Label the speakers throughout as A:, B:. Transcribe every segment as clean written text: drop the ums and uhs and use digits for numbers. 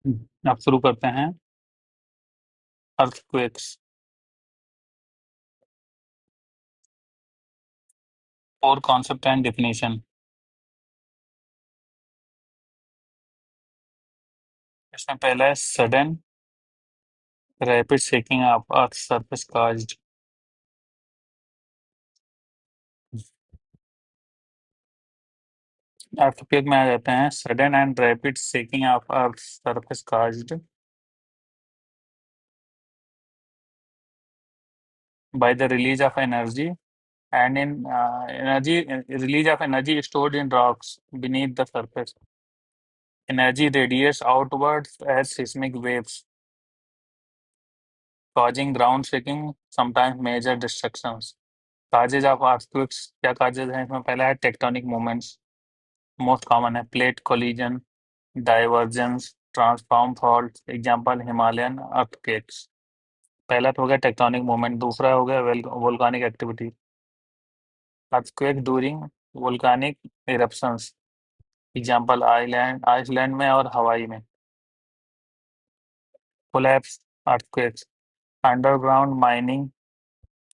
A: अब शुरू करते हैं। अर्थक्वेक्स। और कॉन्सेप्ट एंड डेफिनेशन। इसमें पहला है sudden rapid shaking of earth surface caused. Earthquake में आ जाते हैं sudden and rapid shaking of earth surface caused by the release of energy and in energy release of energy stored in rocks beneath the surface. Energy radiates outwards as seismic waves, causing ground shaking, sometimes major destructions. Causes of earthquakes क्या causes हैं इसमें? पहला है tectonic movements, most common है plate collision, divergence, transform fault. Example Himalayan earthquakes. पहला तो हो गया टेक्टोनिक मूवमेंट, दूसरा हो गया volcanic activity, earthquake during volcanic eruptions. Example Iceland में और हवाई में। कोलैप्स अर्थक्वेक्स, अंडरग्राउंड माइनिंग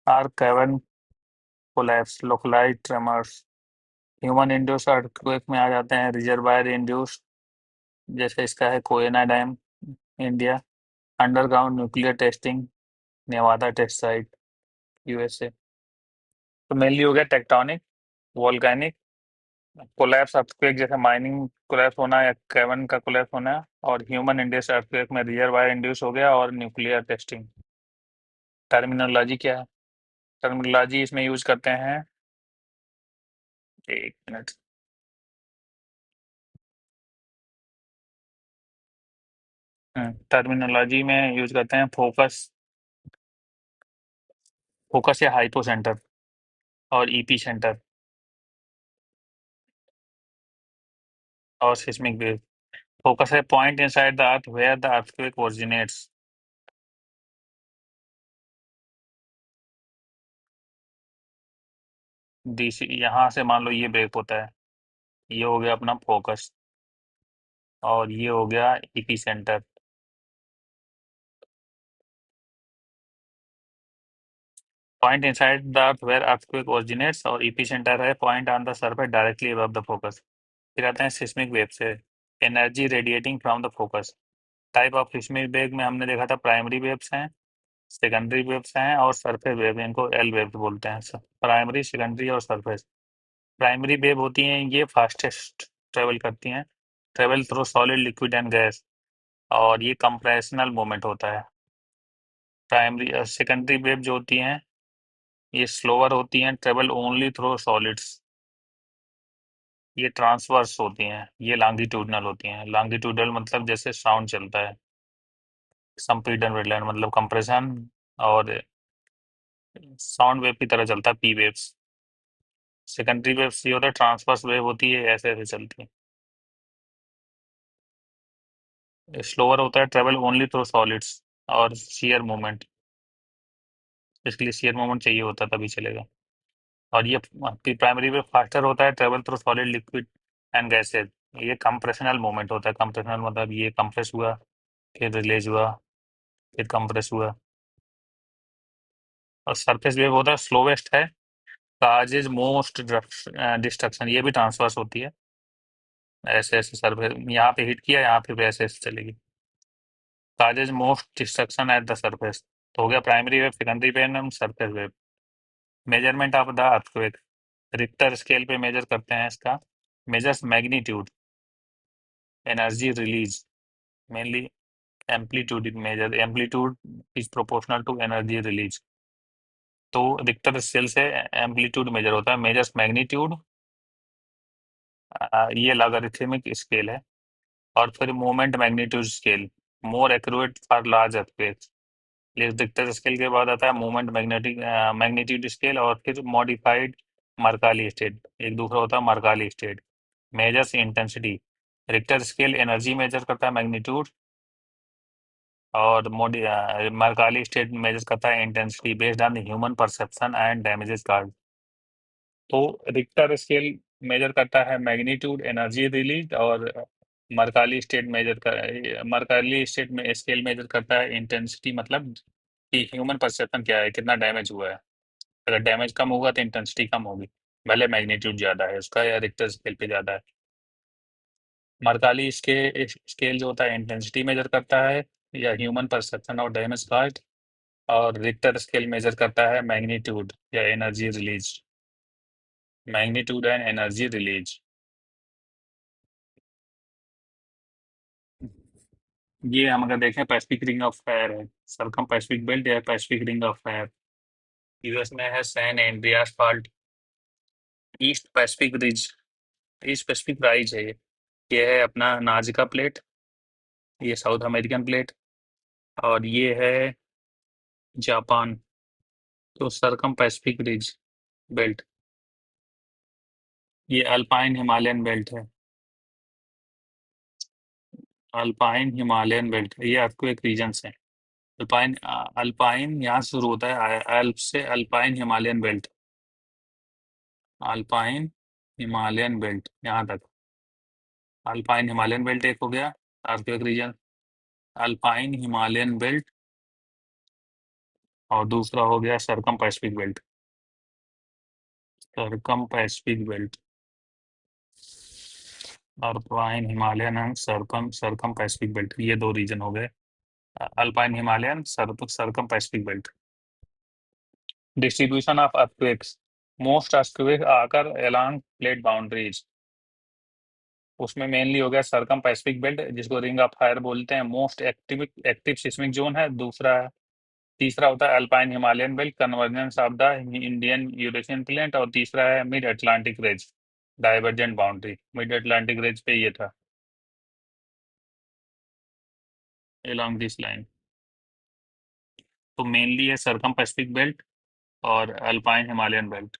A: और cavern collapse, localized tremors. Human induced earthquake में आ जाते हैं रिजर्वायर इंड्यूस, जैसे इसका है Koyna dam India. Underground nuclear testing, Nevada test site USA. तो मेनली हो गया टेक्टोनिक, वोल्केनिक, कोलैप्स अर्थक्वेक जैसे माइनिंग कोलैप्स होना या कैवर्न का कोलैप्स होना, और ह्यूमन इंड्यूस अर्थक्वेक में रिजर्वायर इंड्यूस हो गया और न्यूक्लियर टेस्टिंग। टर्मिनोलॉजी क्या है? टर्मिनोलॉजी इसमें यूज करते हैं, एक मिनट। टर्मिनोलॉजी में यूज करते हैं फोकस, फोकस या हाइपो सेंटर और ईपी सेंटर और सिस्मिक वेव। फोकस है point inside the earth where the earthquake originates. डीसी यहाँ से मान लो ये ब्रेक होता है, ये हो गया अपना फोकस और ये हो गया epicentre. Point inside the earth where earthquake originates और ईपी सेंटर है point on the surface directly above the focus. फिर आते हैं सिस्मिक वेव से, energy radiating from the focus. Type of seismic wave में हमने देखा था प्राइमरी वेव्स हैं, सेकेंडरी वेव्स हैं और सरफेस वेव, इनको एल वेव बोलते हैं। प्राइमरी, सेकेंडरी और सरफेस। प्राइमरी वेव होती हैं ये फास्टेस्ट ट्रेवल करती हैं, travel through solid liquid and gas, और ये कंप्रेशनल मूवमेंट होता है। प्राइमरी सेकेंडरी वेव जो होती हैं ये स्लोअर होती हैं, ट्रेवल ओनली थ्रू सॉलिड्स। ये ट्रांसवर्स होती हैं, ये लॉन्गिट्यूडनल होती हैं। लॉन्गिट्यूडनल मतलब जैसे साउंड चलता है, संपीडन वेवलेंथ मतलब कंप्रेशन, और साउंड वेव की तरह चलता है पी वेव्स। सेकेंडरी वेव ये होता है ट्रांसवर्स वेव होती है, ऐसे ऐसे चलती है। स्लोअर होता है, ट्रेवल ओनली थ्रू सॉलिड्स और शेयर मूवमेंट, इसके लिए शेयर मूवमेंट चाहिए होता है तभी चलेगा। और ये प्राइमरी वेव फास्टर होता है, travel through solid liquid and gases. ये कंप्रेशनल मूवमेंट होता है, कंप्रेशनल मतलब ये कंप्रेस हुआ फिर रिलीज हुआ फिर कंप्रेस हुआ। और सरफेस वेव होता है स्लोवेस्ट है, काजेज मोस्ट डिस्ट्रक्शन, ये भी ट्रांसवर्स होती है, ऐसे ऐसे सरफेस यहाँ पे हिट किया यहाँ पे ऐसे ऐसे चलेगी। Causes most destruction at the surface. तो हो गया primary wave, secondary wave and surface wave. Measurement of the earthquake, Richter scale पे मेजर करते हैं इसका। Measures magnitude, energy release, mainly amplitude measure, amplitude is proportional to energy release. तो Richter scale से amplitude measure होता है, measures magnitude, ये logarithmic scale है। और फिर moment magnitude scale, more accurate for large earthquakes. Richter scale के बाद आता है मोमेंट मैग्नीट्यूड स्केल, और फिर मॉडिफाइड मर्काली स्टेट, एक दूसरा होता है Mercalli state. Measures intensity, Richter scale energy measure करता है मैग्नीट्यूड, और मर्काली स्टेट मेजर करता है intensity based on the human perception and damages card. तो रिक्टर स्केल मेजर करता है मैग्नीट्यूड, एनर्जी रिलीज और मरकाली स्टेट मेजर कर मरकाली स्टेट में स्केल मेजर करता है इंटेंसिटी, मतलब कि ह्यूमन परसेप्शन क्या है, कितना डैमेज हुआ है। अगर डैमेज कम होगा तो इंटेंसिटी कम होगी, भले मैग्नीट्यूड ज्यादा है उसका या रिक्टर स्केल पे ज्यादा है। मरकाली स्केल जो होता है इंटेंसिटी मेजर करता है या ह्यूमन परसेप्शन और डैमेज कास्ट, और रिक्टर स्केल मेजर करता है मैग्नीट्यूड या energy release, magnitude and energy release. ये हम अगर देखें पैसिफिक रिंग ऑफ फायर है, सरकम पैसिफिक बेल्ट या Pacific ring of fire. US में है San Andreas fault, East Pacific ridge, East Pacific rise है ये है अपना नाजका प्लेट, ये साउथ अमेरिकन प्लेट, और ये है जापान। तो सरकम पैसिफिक रिज बेल्ट, ये अल्पाइन हिमालयन बेल्ट है, अल्पाइन हिमालयन बेल्ट ये अर्थक्वेक रीजन है। अल्पाइन अल्पाइन यहाँ से शुरू होता है, अल्प से Alpine Himalayan belt, Alpine Himalayan belt यहाँ तक। अल्पाइन हिमालयन बेल्ट एक हो गया earthquake region, Alpine Himalayan belt, और दूसरा हो गया circum Pacific belt, circum Pacific belt, Alpine Himalayan and circum circum Pacific belt, ये दो रीजन हो गए, Alpine Himalayan circum Pacific belt. Distribution of earthquakes, most earthquake आकर अलोंग प्लेट बाउंड्रीज, उसमें मेनली हो गया सरकम पैसिफिक बेल्ट जिसको रिंग ऑफ फायर बोलते हैं, most active active seismic zone है। दूसरा तीसरा होता है Alpine Himalayan belt, convergence of the Indian Eurasian plate, और तीसरा है mid Atlantic range, divergent boundary, mid Atlantic range पे ये था अलोंग दिस लाइन। तो मेनली है सरकम पैसिफिक बेल्ट और अल्पाइन हिमालयन बेल्ट।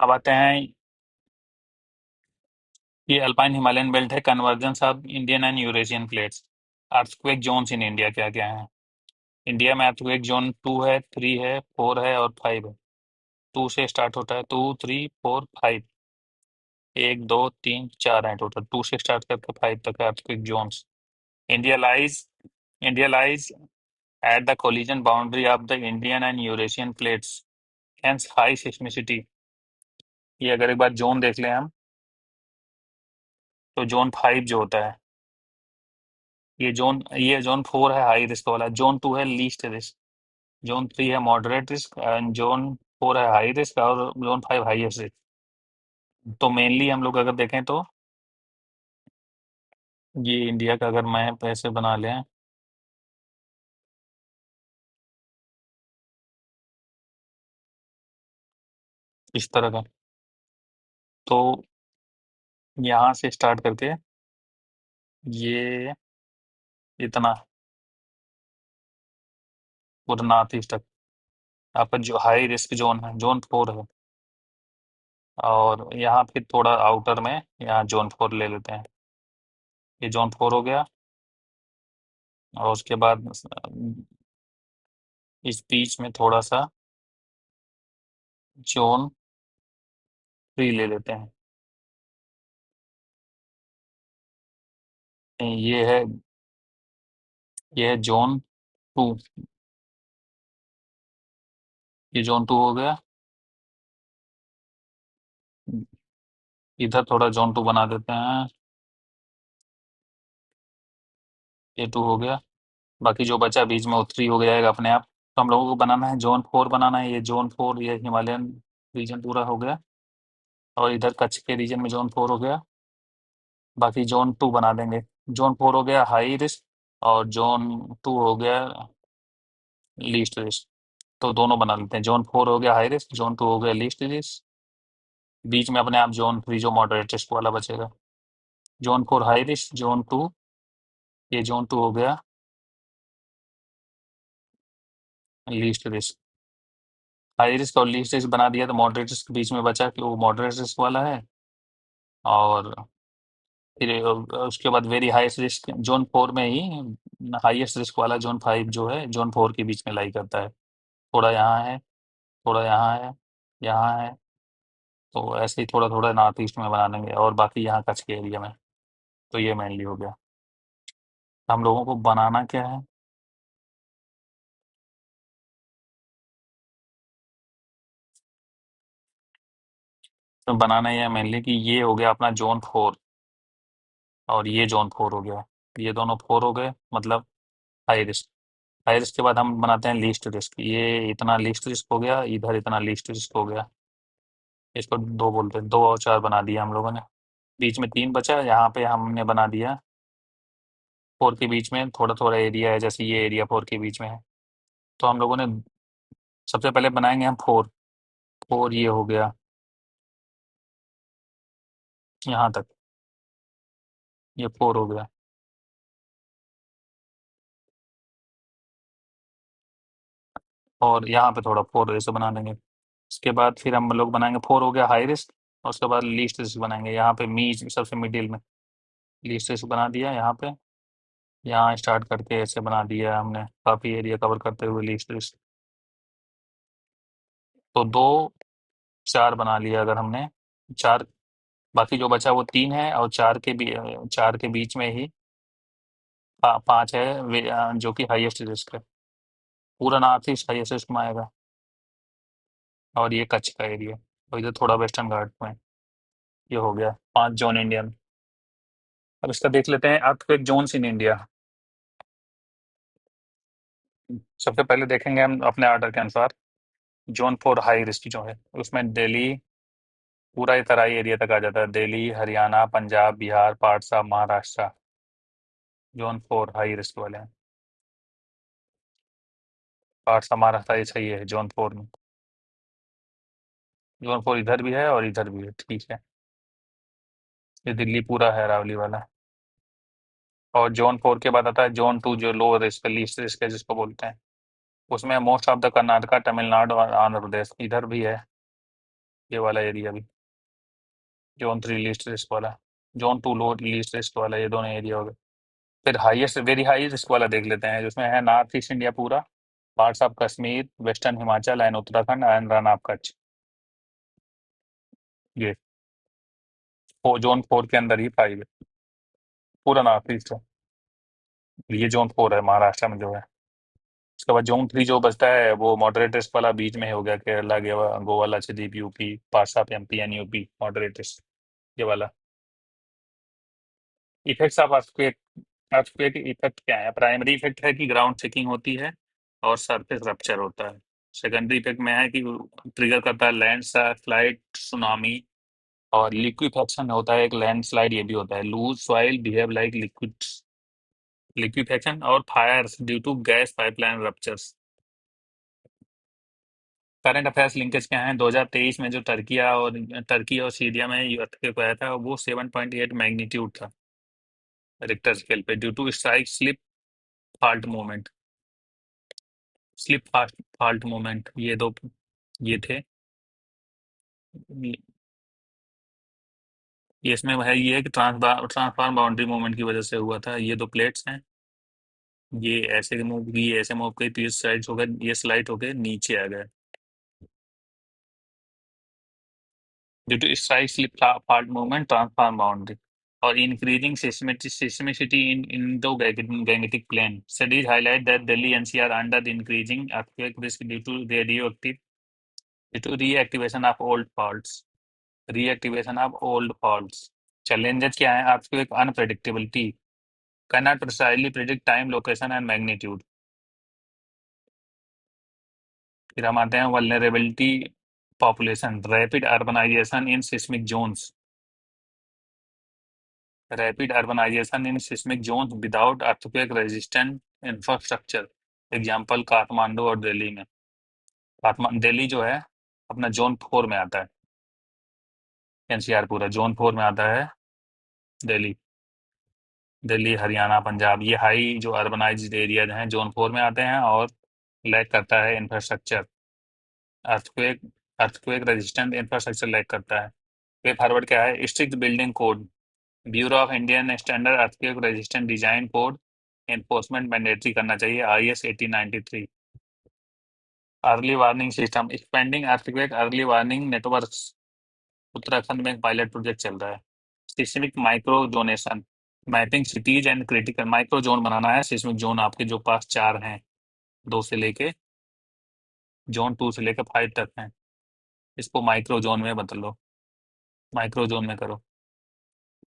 A: अब आते हैं, ये अल्पाइन हिमालयन बेल्ट है, convergence of Indian and Eurasian plates. Earthquake zones in India क्या क्या है? इंडिया में अर्थक्वेक जोन 2 है, 3 है, 4 है और 5 है। 2 से स्टार्ट होता है, 2, 3, 4, 5, 1, 2, 3, 4 है टोटल, 2 से स्टार्ट करके 5 तक है earthquake zones. India lies India lies at the collision boundary of the Indian and Eurasian plates, hence high seismicity. ये अगर एक बार जोन देख लें हम, तो जोन 5 जो होता है, ये जोन 4 है हाई रिस्क वाला, जोन 2 है लीस्ट रिस्क, जोन 3 है मॉडरेट रिस्क, एंड जोन 4 है हाई रिस्क, और जोन 5 हाईएस्ट रिस्क। तो मेनली हम लोग अगर देखें तो ये इंडिया का अगर मैं पैसे बना लें, इस तरह का, तो यहाँ से स्टार्ट करके ये इतना पूरा नॉर्थ ईस्ट तक आपका जो हाई रिस्क जोन है, जोन 4 है। और यहाँ फिर थोड़ा आउटर में यहाँ जोन 4 ले लेते हैं, ये जोन 4 हो गया। और उसके बाद इस बीच में थोड़ा सा जोन 3 ले लेते हैं, ये है जोन 2, ये जोन 2 हो गया। इधर थोड़ा जोन 2 बना देते हैं, ये 2 हो गया। बाकी जो बचा बीच में वो 3 हो जाएगा अपने आप। तो हम लोगों को बनाना है जोन 4 बनाना है, ये जोन 4 ये हिमालयन रीजन पूरा हो गया, और इधर कच्छ के रीजन में जोन 4 हो गया। बाकी जोन 2 बना देंगे, जोन 4 हो गया हाई रिस्क, और जोन 2 हो गया लीस्ट रिस्क। तो दोनों बना लेते हैं, जोन 4 हो गया हाई रिस्क, जोन 2 हो गया लीस्ट रिस्क, बीच में अपने आप जोन 3 जो मॉडरेट रिस्क वाला बचेगा। जोन 4 हाई रिस्क, जोन 2, ये जोन 2 हो गया लीस्ट रिस्क। हाई रिस्क और लीस्ट रिस्क बना दिया, तो मॉडरेट रिस्क बीच में बचा कि वो मॉडरेट रिस्क वाला है। और फिर उसके बाद वेरी हाईएस्ट रिस्क जोन 4 में ही, हाईएस्ट रिस्क वाला जोन 5 जो है जोन 4 के बीच में लाई करता है। थोड़ा यहाँ है, थोड़ा यहाँ है, यहाँ है, तो ऐसे ही थोड़ा थोड़ा नॉर्थ ईस्ट में बना देंगे और बाकी यहाँ कच्छ के एरिया में। तो ये मेनली हो गया। हम लोगों को बनाना क्या है? तो बनाना ये है मेनली कि ये हो गया अपना जोन 4 और ये जोन 4 हो गया। ये दोनों 4 हो गए, मतलब हाई रिस्क। हाई रिस्क के बाद हम बनाते हैं लीस्ट रिस्क। ये इतना लीस्ट रिस्क हो गया, इधर इतना लीस्ट रिस्क हो गया। इसको 2 बोलते हैं, 2 और 4 बना दिया हम लोगों ने। बीच में 3 बचा, यहाँ पे हमने बना दिया 4 के बीच में थोड़ा थोड़ा एरिया है, जैसे ये एरिया 4 के बीच में है। तो हम लोगों ने सबसे पहले बनाएंगे हम 4। ये हो गया यहाँ तक, ये 4 हो गया। और यहाँ पे थोड़ा 4 ऐसे बना देंगे। उसके बाद फिर हम लोग बनाएंगे 4 हो गया हाई रिस्क। और उसके बाद लीस्ट रिस्क बनाएंगे यहाँ पे, सबसे मिडिल में लीस्ट रिस्क बना दिया यहाँ पे। यहाँ स्टार्ट करके ऐसे बना दिया हमने, काफ़ी एरिया कवर करते हुए लीस्ट रिस्क। तो 2 4 बना लिया अगर हमने। 4, बाकी जो बचा वो 3 है, और 4 के बीच में ही 5 है जो कि हाईएस्ट रिस्क है। पूरा नॉर्थ ईस्ट हाईएस्ट रिस्क में आएगा। और ये कच्छ का एरिया, और इधर थोड़ा वेस्टर्न घाट में। ये हो गया 5 जोन इंडिया में। अब इसका देख लेते हैं अर्थक्वेक जोन्स इन इंडिया। सबसे पहले देखेंगे हम अपने ऑर्डर के अनुसार। जोन 4 हाई रिस्क जो है, उसमें दिल्ली, पूरा ये तराई एरिया तक आ जाता है। दिल्ली, हरियाणा, पंजाब, बिहार, पाटसा, महाराष्ट्र। जोन 4 हाई रिस्क वाले हैं। पाटसा महाराष्ट्र ये सही है जोन 4 में। जोन 4 इधर भी है और इधर भी है, ठीक है। ये दिल्ली पूरा है, अरावली वाला। और जोन 4 के बाद आता है जोन 2, जो लो रिस्क लीस्ट रिस्क है जिसको बोलते हैं। उसमें most of the Karnataka, Tamil Nadu और आंध्र प्रदेश इधर भी है, ये वाला एरिया भी। जोन 3 लीस्ट रिस्क वाला, जोन 2 लो लीस्ट रिस्क वाला, ये दोनों एरिया हो गए। फिर हाईएस्ट वेरी हाई रिस्क वाला देख लेते हैं, जिसमें है नॉर्थ ईस्ट इंडिया पूरा, parts of Kashmir, western Himachal and Uttarakhand and run of Kutch. ये जोन 4 के अंदर ही 5 है, पूरा नॉर्थ ईस्ट है। ये जोन 4 है महाराष्ट्र में जो है। उसके बाद जोन 3 जो बचता है वो मॉडरेट रिस्क वाला बीच में ही हो गया, Kerala, Goa, Lakshadweep, UP, parts of MP and UP, moderate risk, ये वाला। Effects of earthquake. Earthquake effect क्या है? प्राइमरी इफेक्ट है कि ग्राउंड शेकिंग होती है और सरफेस रप्चर होता है। सेकेंडरी इफेक्ट में है कि ट्रिगर करता है लैंड स्लाइड, सुनामी, और लिक्विफेक्शन होता है, एक लैंडस्लाइड ये भी होता है। Loose soil behave like liquefaction, और fire due to gas pipeline ruptures. Current affairs linkage क्या है? 2023 में जो टर्की और सीरिया में earthquake आया था, वो 7.8 मैग्नीट्यूड था रिक्टर स्केल पे, due to strike slip fault movement. Slip fault movement, ये दो ये थे। ये इसमें है ये है कि ट्रांसफार्म बाउंड्री मूवमेंट की वजह से हुआ था। ये दो प्लेट्स हैं, ये ऐसे मूव की, ये ऐसे मूव की, तो ये स्लाइड हो गए, ये स्लाइड होके नीचे आ गए due to strike slip fault movement, transform boundary, और increasing seismicity in Indo-Gangetic Plain. Studies highlight that Delhi NCR under the increasing earthquake risk due to reactivation of old faults. Reactivation of old faults. Challenges क्या है? आपको एक unpredictability, cannot precisely predict time, location and magnitude. फिर हम आते हैं vulnerability population, rapid urbanization in seismic zones. Rapid urbanization in seismic zones without earthquake-resistant infrastructure. Example Kathmandu और दिल्ली में। दिल्ली जो है अपना जोन 4 में आता है, एनसीआर पूरा जोन 4 में आता है। दिल्ली, हरियाणा, पंजाब, ये हाई जो अर्बनाइज्ड एरियाज हैं जोन 4 में आते हैं, और लैक करता है infrastructure. Earthquake earthquake resistant infrastructure lack करता है। वे फॉरवर्ड क्या है? Strict building code, bureau of Indian standard earthquake resistant design code enforcement mandatory करना चाहिए, IS 1893। Early warning system, expanding earthquake early warning networks, Uttarakhand में एक पायलट प्रोजेक्ट चल रहा है। Seismic micro zonation, mapping cities and critical micro zone बनाना है। Seismic zone आपके जो पास 4 हैं, 2 से लेके जोन 2 से लेकर 5 तक हैं, इसको माइक्रो जोन में बदल लो, माइक्रो जोन में करो।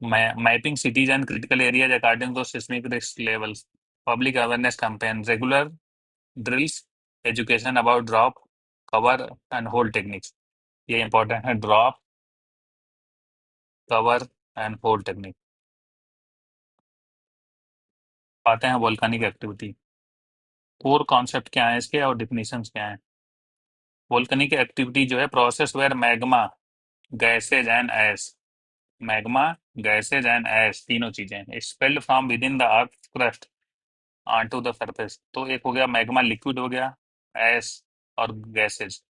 A: Mapping cities and critical areas according to seismic risk levels, public awareness campaign, regular drills, education about drop, cover and hold techniques. ये इंपॉर्टेंट है, drop, cover and hold technique. आते हैं volcanic activity. Core concept क्या है इसके और definitions क्या है। वोल्केनिक एक्टिविटी जो है, process where magma, gases and ash, magma, gases and ash, तीनों चीजें expelled from within the earth crust on to the surface. तो एक हो गया मैग्मा लिक्विड हो गया, एश और gases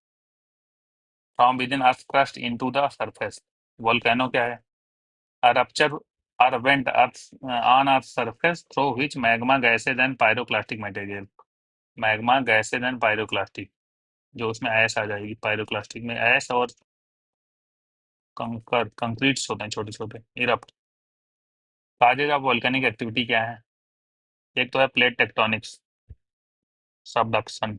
A: from with in earth crust into the surface. Volcano क्या है, a rupture or vent earth, on earth surface through which magma gases and pyroclastic material, magma gases and pyroclastic, जो उसमें ऐश आ जाएगी, pyroclastic में ऐश और कंकर कंक्रीट्स होते हैं छोटे छोटे, erupt. Causes of volcanic activity क्या है, एक तो है plate tectonics, subduction,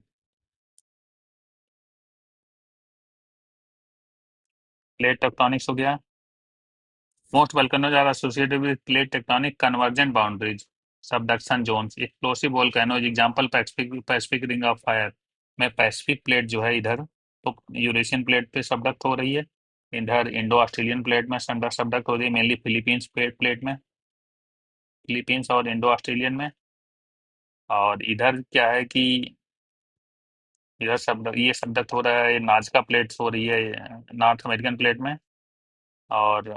A: plate tectonics हो गया। Most volcanoes are associated with plate tectonic convergent boundaries, subduction zones, explosive volcanoes example Pacific Pacific ring of fire, में पैसिफिक प्लेट जो है इधर, तो यूरेशियन प्लेट पे सबडक्ट हो रही है, इधर इंडो ऑस्ट्रेलियन प्लेट में सबडक्ट हो रही है, मेनली फिलीपींस प्लेट में, फिलीपींस और इंडो ऑस्ट्रेलियन में। और इधर क्या है कि इधर सब ये सबडक्ट हो रहा है, नाजका प्लेट्स हो रही है नॉर्थ अमेरिकन प्लेट में, और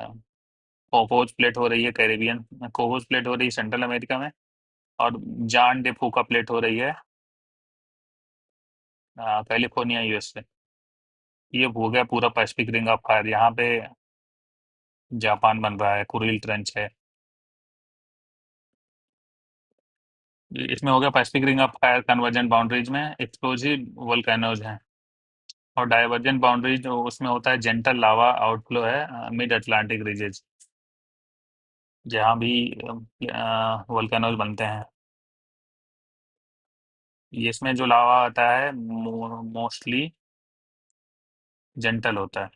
A: कोकोज प्लेट हो रही है कैरेबियन, कोकोज प्लेट हो रही है सेंट्रल अमेरिका में, और जान डे फूका प्लेट हो रही है कैलिफोर्निया यूएसए। ये हो गया पूरा पैसिफिक रिंग ऑफ फायर, यहाँ पे जापान बन रहा है, कुरिल ट्रेंच है। इसमें हो गया Pacific ring of fire, convergent boundaries में एक्सप्लोसिव वोल्केनोज हैं, और डाइवर्जेंट बाउंड्रीज जो उसमें होता है जेंटल लावा आउटफ्लो है मिड अटलांटिक रीजेज, जहाँ भी वोल्केनोज बनते हैं। ये इसमें जो लावा आता है मोस्टली जेंटल होता है,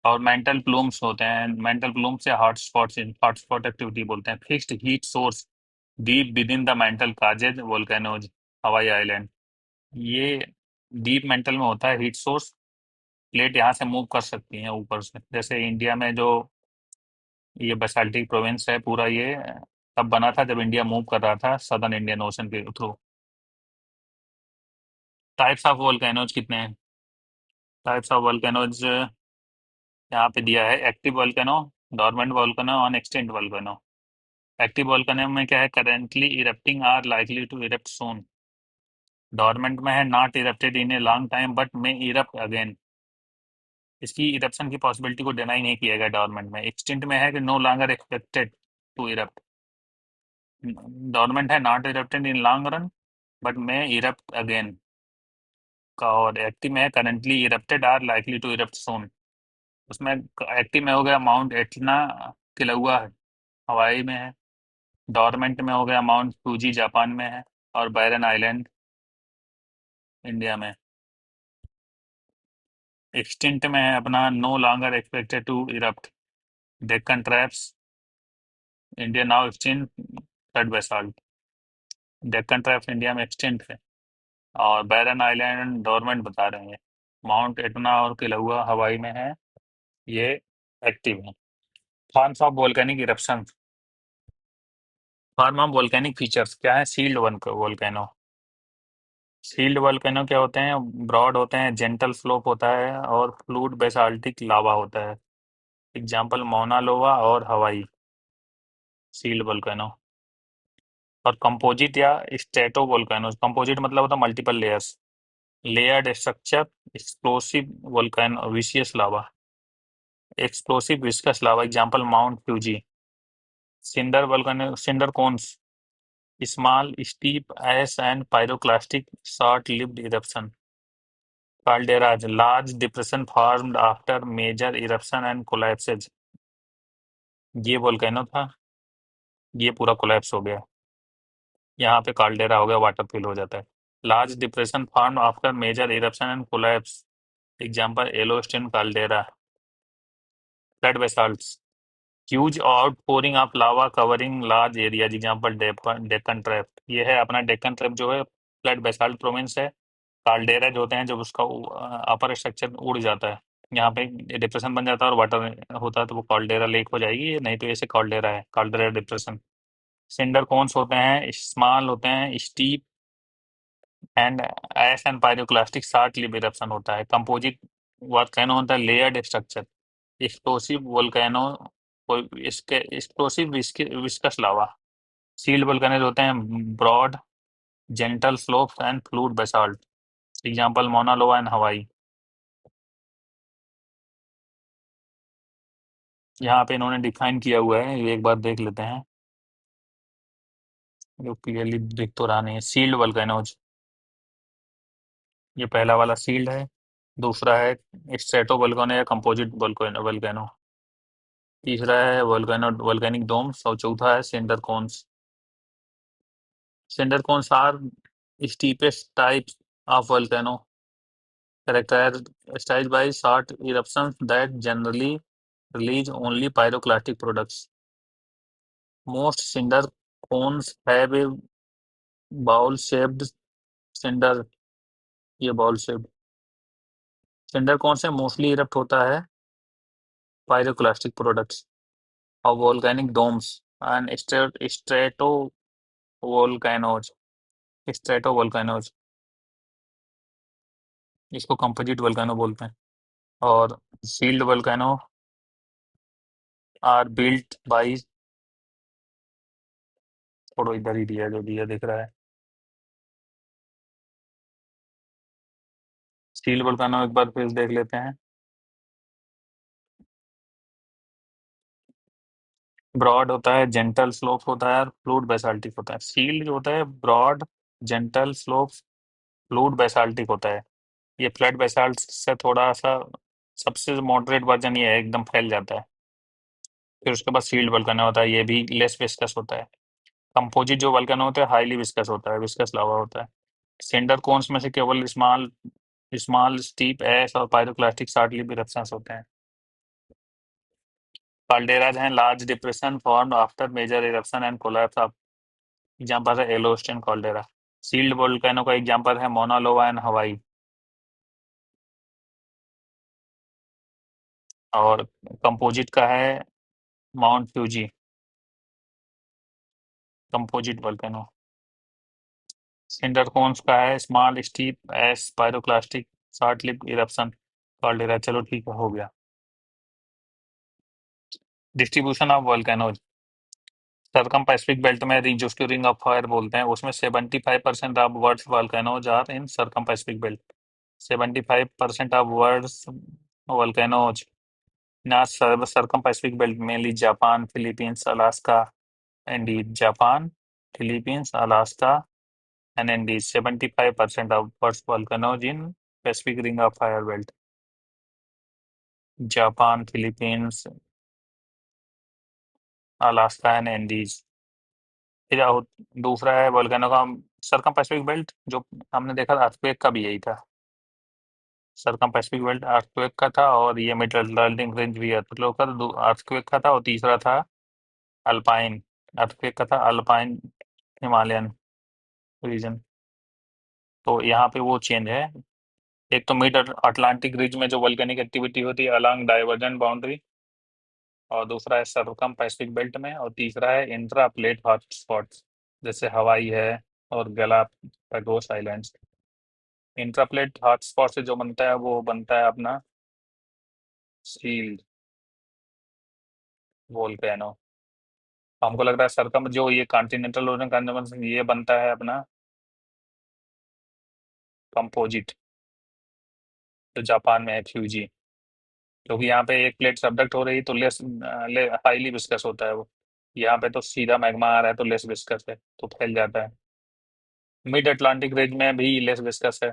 A: और मेंटल प्लूम्स होते हैं, मेंटल प्लूम से हॉटस्पॉट एक्टिविटी बोलते हैं। Fixed heat source deep with in the mental causes volcanoes, Hawaii island, ये डीप मेंटल में होता है हीट सोर्स, प्लेट यहाँ से मूव कर सकती हैं ऊपर से, जैसे इंडिया में जो ये बसाल्टिक प्रोविंस है पूरा, ये तब बना था जब इंडिया मूव कर रहा था सदर्न इंडियन ओशन के थ्रू। टाइप्स ऑफ वोल्केनोज कितने हैं, टाइप्स ऑफ वोल्केनोज यहाँ पे दिया है, एक्टिव वोल्केनो, डोरमेंट वोल्केनो और एक्सटिंक्ट वोल्केनो। एक्टिव वोल्केनो में क्या है, currently erupting or likely to erupt soon, dormant में है not erupted in a long time but may erupt again, इसकी इरप्शन की पॉसिबिलिटी को डिनाई नहीं किया गया डोरमेंट में। एक्सटिंक्ट में है कि no longer expected to erupt, dormant है not erupted in long run but may erupt again का, और एक्टिव में है currently erupted are likely to erupt soon. उसमें एक्टिव में हो गया माउंट एटना किलौआ हवाई में है, डॉर्मेंट में हो गया माउंट फूजी जापान में है, और बैरन आइलैंड इंडिया में। एक्सटिंक्ट में है अपना no longer expected to erupt, Deccan traps, India now extinct, third basalt, Deccan traps India में एक्सटिंक्ट है, और बैरन आइलैंड डॉर्मेंट बता रहे हैं, माउंट एटना और किलौआ हवाई में है, ये एक्टिव है। Forms of volcanic eruption, form of volcanic features क्या है, shield one volcano, shield volcano क्या होते हैं, ब्रॉड होते हैं, जेंटल स्लोप होता है, और फ्लूइड बेसाल्टिक लावा होता है, एग्जाम्पल मौना लोवा और हवाई, सील्ड वोल्केनो। और कंपोजिट या स्ट्रेटो वोल्केनो, कंपोजिट मतलब होता है multiple layers, layered structure, explosive volcano vicious lava, explosive viscous lava, example Mount Fuji. Cinder volcano, cinder cones, small steep ash and pyroclastic short lived eruption, Calderas, large depression formed after major eruption and collapses. ये volcano था, ये पूरा collapse हो गया, यहाँ पे caldera हो गया, वाटर फिल हो जाता है। Large depression form after major eruption and collapse, example Yellowstone caldera. Flood basalts, huge outpouring of lava covering large area, example Deccan trap. ये है अपना डेक्कन ट्रैप जो है फ्लड बेसाल्ट प्रोविंस है। काल्डेरा जो होते हैं जब उसका अपर स्ट्रक्चर उड़ जाता है, यहाँ पे डिप्रेशन बन जाता है और वाटर होता है, तो वो कॉल्डेरा लेक हो जाएगी, नहीं तो ऐसे कॉल्डेरा है, कॉल्डेरा डिप्रेशन। सिंडर कौन्स होते हैं, स्मॉल होते हैं, steep and ash and pyroclastic short live eruption होता है। कंपोजिट वोल्केनो होता है लेयर्ड स्ट्रक्चर। एक्सप्लोसिव वोल्केनो, इसके explosive viscous lava. Shield volcanoes होते हैं broad gentle slopes and fluid basalt, example Mauna Loa and हवाई। यहाँ पे इन्होंने डिफाइन किया हुआ है, ये एक बार देख लेते हैं, जो क्लियरली दिख तो रहा नहीं है। सील्ड वोल्केनोज, ये पहला वाला सील्ड है, दूसरा है स्ट्रेटो वोल्केनो या कंपोजिट वोल्केनो, तीसरा है वोल्केनो वोल्केनिक डोम्स, और चौथा है cinder cones. Cinder cones are steepest types of volcano characterized by short eruptions that generally release only pyroclastic products. Most cinder cones have a bowl-shaped cinder, ये bowl shaped cinder कौन से mostly erupt होता है pyroclastic products और volcanic domes and stratovolcanoes, stratovolcanoes, इसको composite volcano बोलते हैं। और shield volcano are built by, थोड़ा इधर ही दिया जो दिया दिख रहा है, सील्ड वोल्केनो एक बार फिर देख लेते हैं। ब्रॉड होता है, जेंटल स्लोप होता है और फ्लूइड बेसाल्टिक होता है। सील्ड जो होता है broad gentle slope fluid basaltic होता है। ये फ्लड बेसाल्ट से थोड़ा सा सबसे मॉडरेट वर्जन ये है, एकदम फैल जाता है। फिर उसके बाद सील्ड वल्कनो होता है, ये भी लेस विस्कस होता है। कंपोजिट जो वल्कनो होता है हाईली विस्कस होता है, विस्कस लावा होता है। सिंडर कोन्स में से केवल स्मॉल स्मॉल स्टीप एश और पायरोक्लास्टिक शॉर्टली इरप्शंस होते हैं। काल्डेराज हैं large depression formed after major eruption and collapse of, example है येलोस्टोन कॉल्डेरा। सील्ड वोल्केनो का एग्जांपल है मोना लोआ एंड हवाई। और कंपोजिट का है mount Fuji, composite volcano. Cinder cones का है स्मॉल स्टीप एस pyroclastic short live eruption caldera. चलो ठीक है, हो गया। Distribution of volcanoes, circum Pacific belt में जिसको रिंग ऑफ फायर बोलते हैं, उसमें 75% of world's volcanoes are in circum Pacific belt. 75% of world's volcanoes ना circum Pacific belt, mainly Japan, Philippines, Alaska, Andes. Japan, Philippines, Alaska and Andes. 75% of Earth's volcanoes in Pacific Ring of Fire belt. Japan, Philippines, Alaska and Andes. फिर दूसरा है volcano का सरकम Pacific belt, जो हमने देखा था earthquake का भी यही था। सरकम पैसिफिक बेल्ट अर्थक्वेक का था, और ये मिड अटलांटिक रेंज भी अर्थक्वेक का था, और तीसरा था अल्पाइन, अर्थक्वेक का था अल्पाइन हिमालयन रीजन। तो यहाँ पे वो चेंज है, एक तो मिड अटलांटिक रिज में जो वोल्केनिक एक्टिविटी होती है अलोंग डाइवर्जेंट बाउंड्री, और दूसरा है सरकम पैसिफिक बेल्ट में, और तीसरा है इंट्रा प्लेट हॉटस्पॉट्स, जैसे हवाई है और Galapagos islands. Intra plate hotspot से जो बनता है वो बनता है अपना सील्ड वोल्केनो। हमको लग रहा है सरकम जो ये कॉन्टिनेंटल ओशन कन्वर्जेंस ये बनता है अपना कंपोजिट, जो जापान में है फ्यूजी, क्योंकि यहाँ पे एक प्लेट सबडक्ट हो रही है तो लेस हाईली विस्कस होता है वो। यहाँ पे तो सीधा मैग्मा आ रहा है तो लेस विस्कस है, तो फैल जाता है। मिड अटलांटिक रेंज में भी लेस विस्कस है।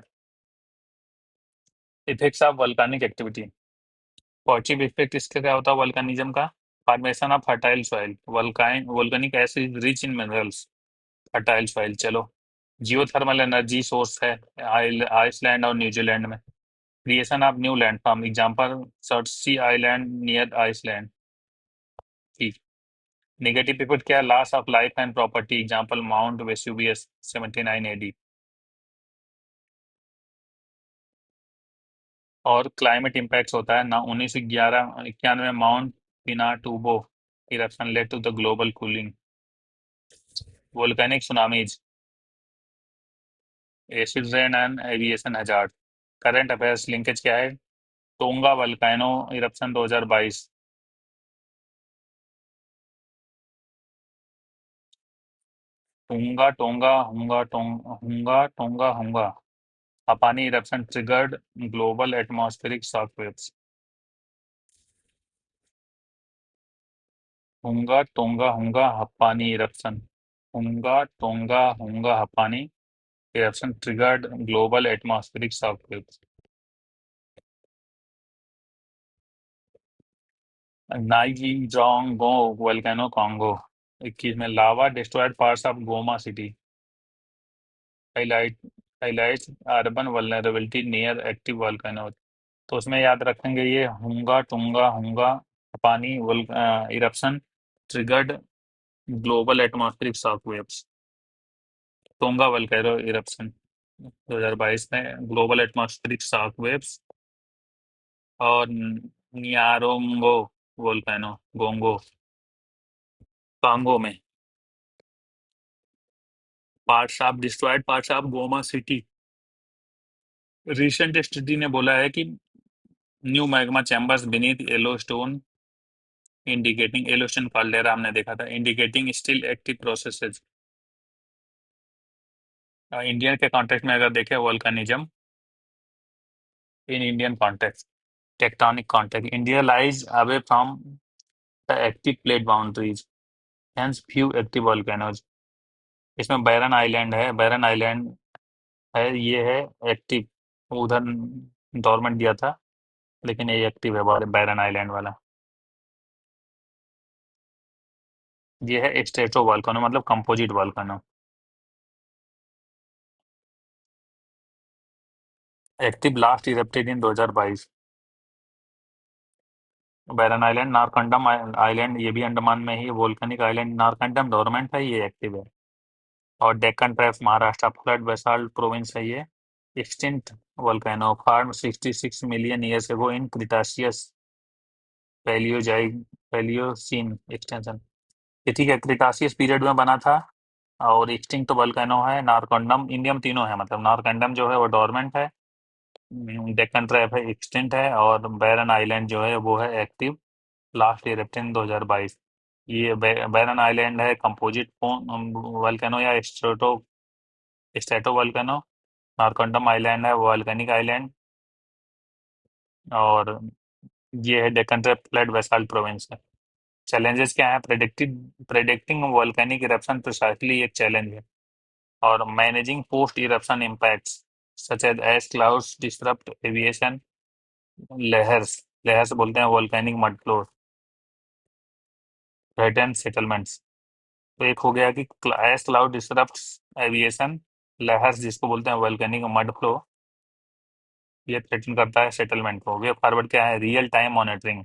A: Effects of volcanic activity. Positive effect इसका क्या होता है वल्कानिज्म का? Formation of fertile soil, volcanic acid rich in minerals, fertile soil. चलो, जियोथर्मल एनर्जी सोर्स है आइसलैंड और न्यूजीलैंड में। Creation of new landform, example Surtsey island near Iceland. ठीक। नेगेटिव इफेक्ट क्या? Loss of life and property, example mount Vesuvius 79 AD. और climate impacts होता है ना, 1991 mount Pinatubo eruption led to the global cooling. Volcanic tsunamis, acid rain and aviation hazard. Current affairs linkage क्या है? Tonga volcano eruption 2022। Tonga Tonga Hunga Hunga Tonga Hunga Ha'apai eruption triggered global atmospheric shock waves. Hunga Ha'apai eruption, Hunga Ha'apai eruption triggered global atmospheric shock waves. Nyiragongo volcano Congo 21 में। Lava destroyed parts of Goma city, highlight highlights urban vulnerability near active volcano. तो उसमें याद रखेंगे ये हुंगा पानी eruption triggered global atmospheric shock waves. Tonga volcano eruption 2022 में global atmospheric shock waves. और नियारोंगो वोल्केनो गोंगो कांगो में। Parts of Goma city. Recent study ने बोला है कि new magma chambers beneath Yellowstone indicating, Yellowstone caldera हमने देखा था, indicating still active processes. Indian के कॉन्टेक्स्ट में अगर देखें volcanism in Indian context, tectonic context, India lies away from the active plate boundaries, hence few active volcanoes. इसमें बैरन island है, बैरन island है, ये है एक्टिव। उधर डोरमेंट दिया था, लेकिन ये एक्टिव है बैरन आइलैंड वाला। ये है स्ट्रेटो वोल्केनो, मतलब composite volcano. Active last erupted in 2022। Barren island, Narcondam island, ये भी अंडमान में ही है। वोल्केनिक आइलैंड नारकंडम डोरमेंट है, ये एक्टिव है। और Deccan trap Maharashtra flood basalt province है ये। Extinct volcano form 66 million years ago in क्रिटाशियस पैलियोजाइक Palaeocene extension. ये ठीक है, क्रिटाशियस पीरियड में बना था। और एक्सटिंक्ट वोल्केनो है नारकंडम, इंडिया में तीनों है, मतलब नारकंडम जो है वो डोरमेंट है, डेक्कन ट्रैप है एक्सटिंक्ट है, और बैरन आइलैंड जो है वो है एक्टिव, लास्ट इरप्टेड 2022। ये बैरन आइलैंड है कंपोजिट वोल्केनो या स्ट्रेटो वोल्केनो। नारकंडम आइलैंड है वोल्केनिक आइलैंड। और ये है Deccan trap flood basalt province है। चैलेंजेस क्या है? प्रेडिक्टिंग वोल्केनिक इरप्शन प्रिसाइसली एक चैलेंज है। और managing post eruption impacts such as ash clouds disrupt aviation, lahars lahars बोलते हैं volcanic mud flow, threaten settlements. तो एक हो गया कि एश क्लाउड डिसरप्ट्स एविएशन, लहर्स जिसको बोलते हैं वोल्केनिक मड फ्लो, ये थ्रेटन करता है सेटलमेंट को। वे फॉरवर्ड क्या है? Real time monitoring,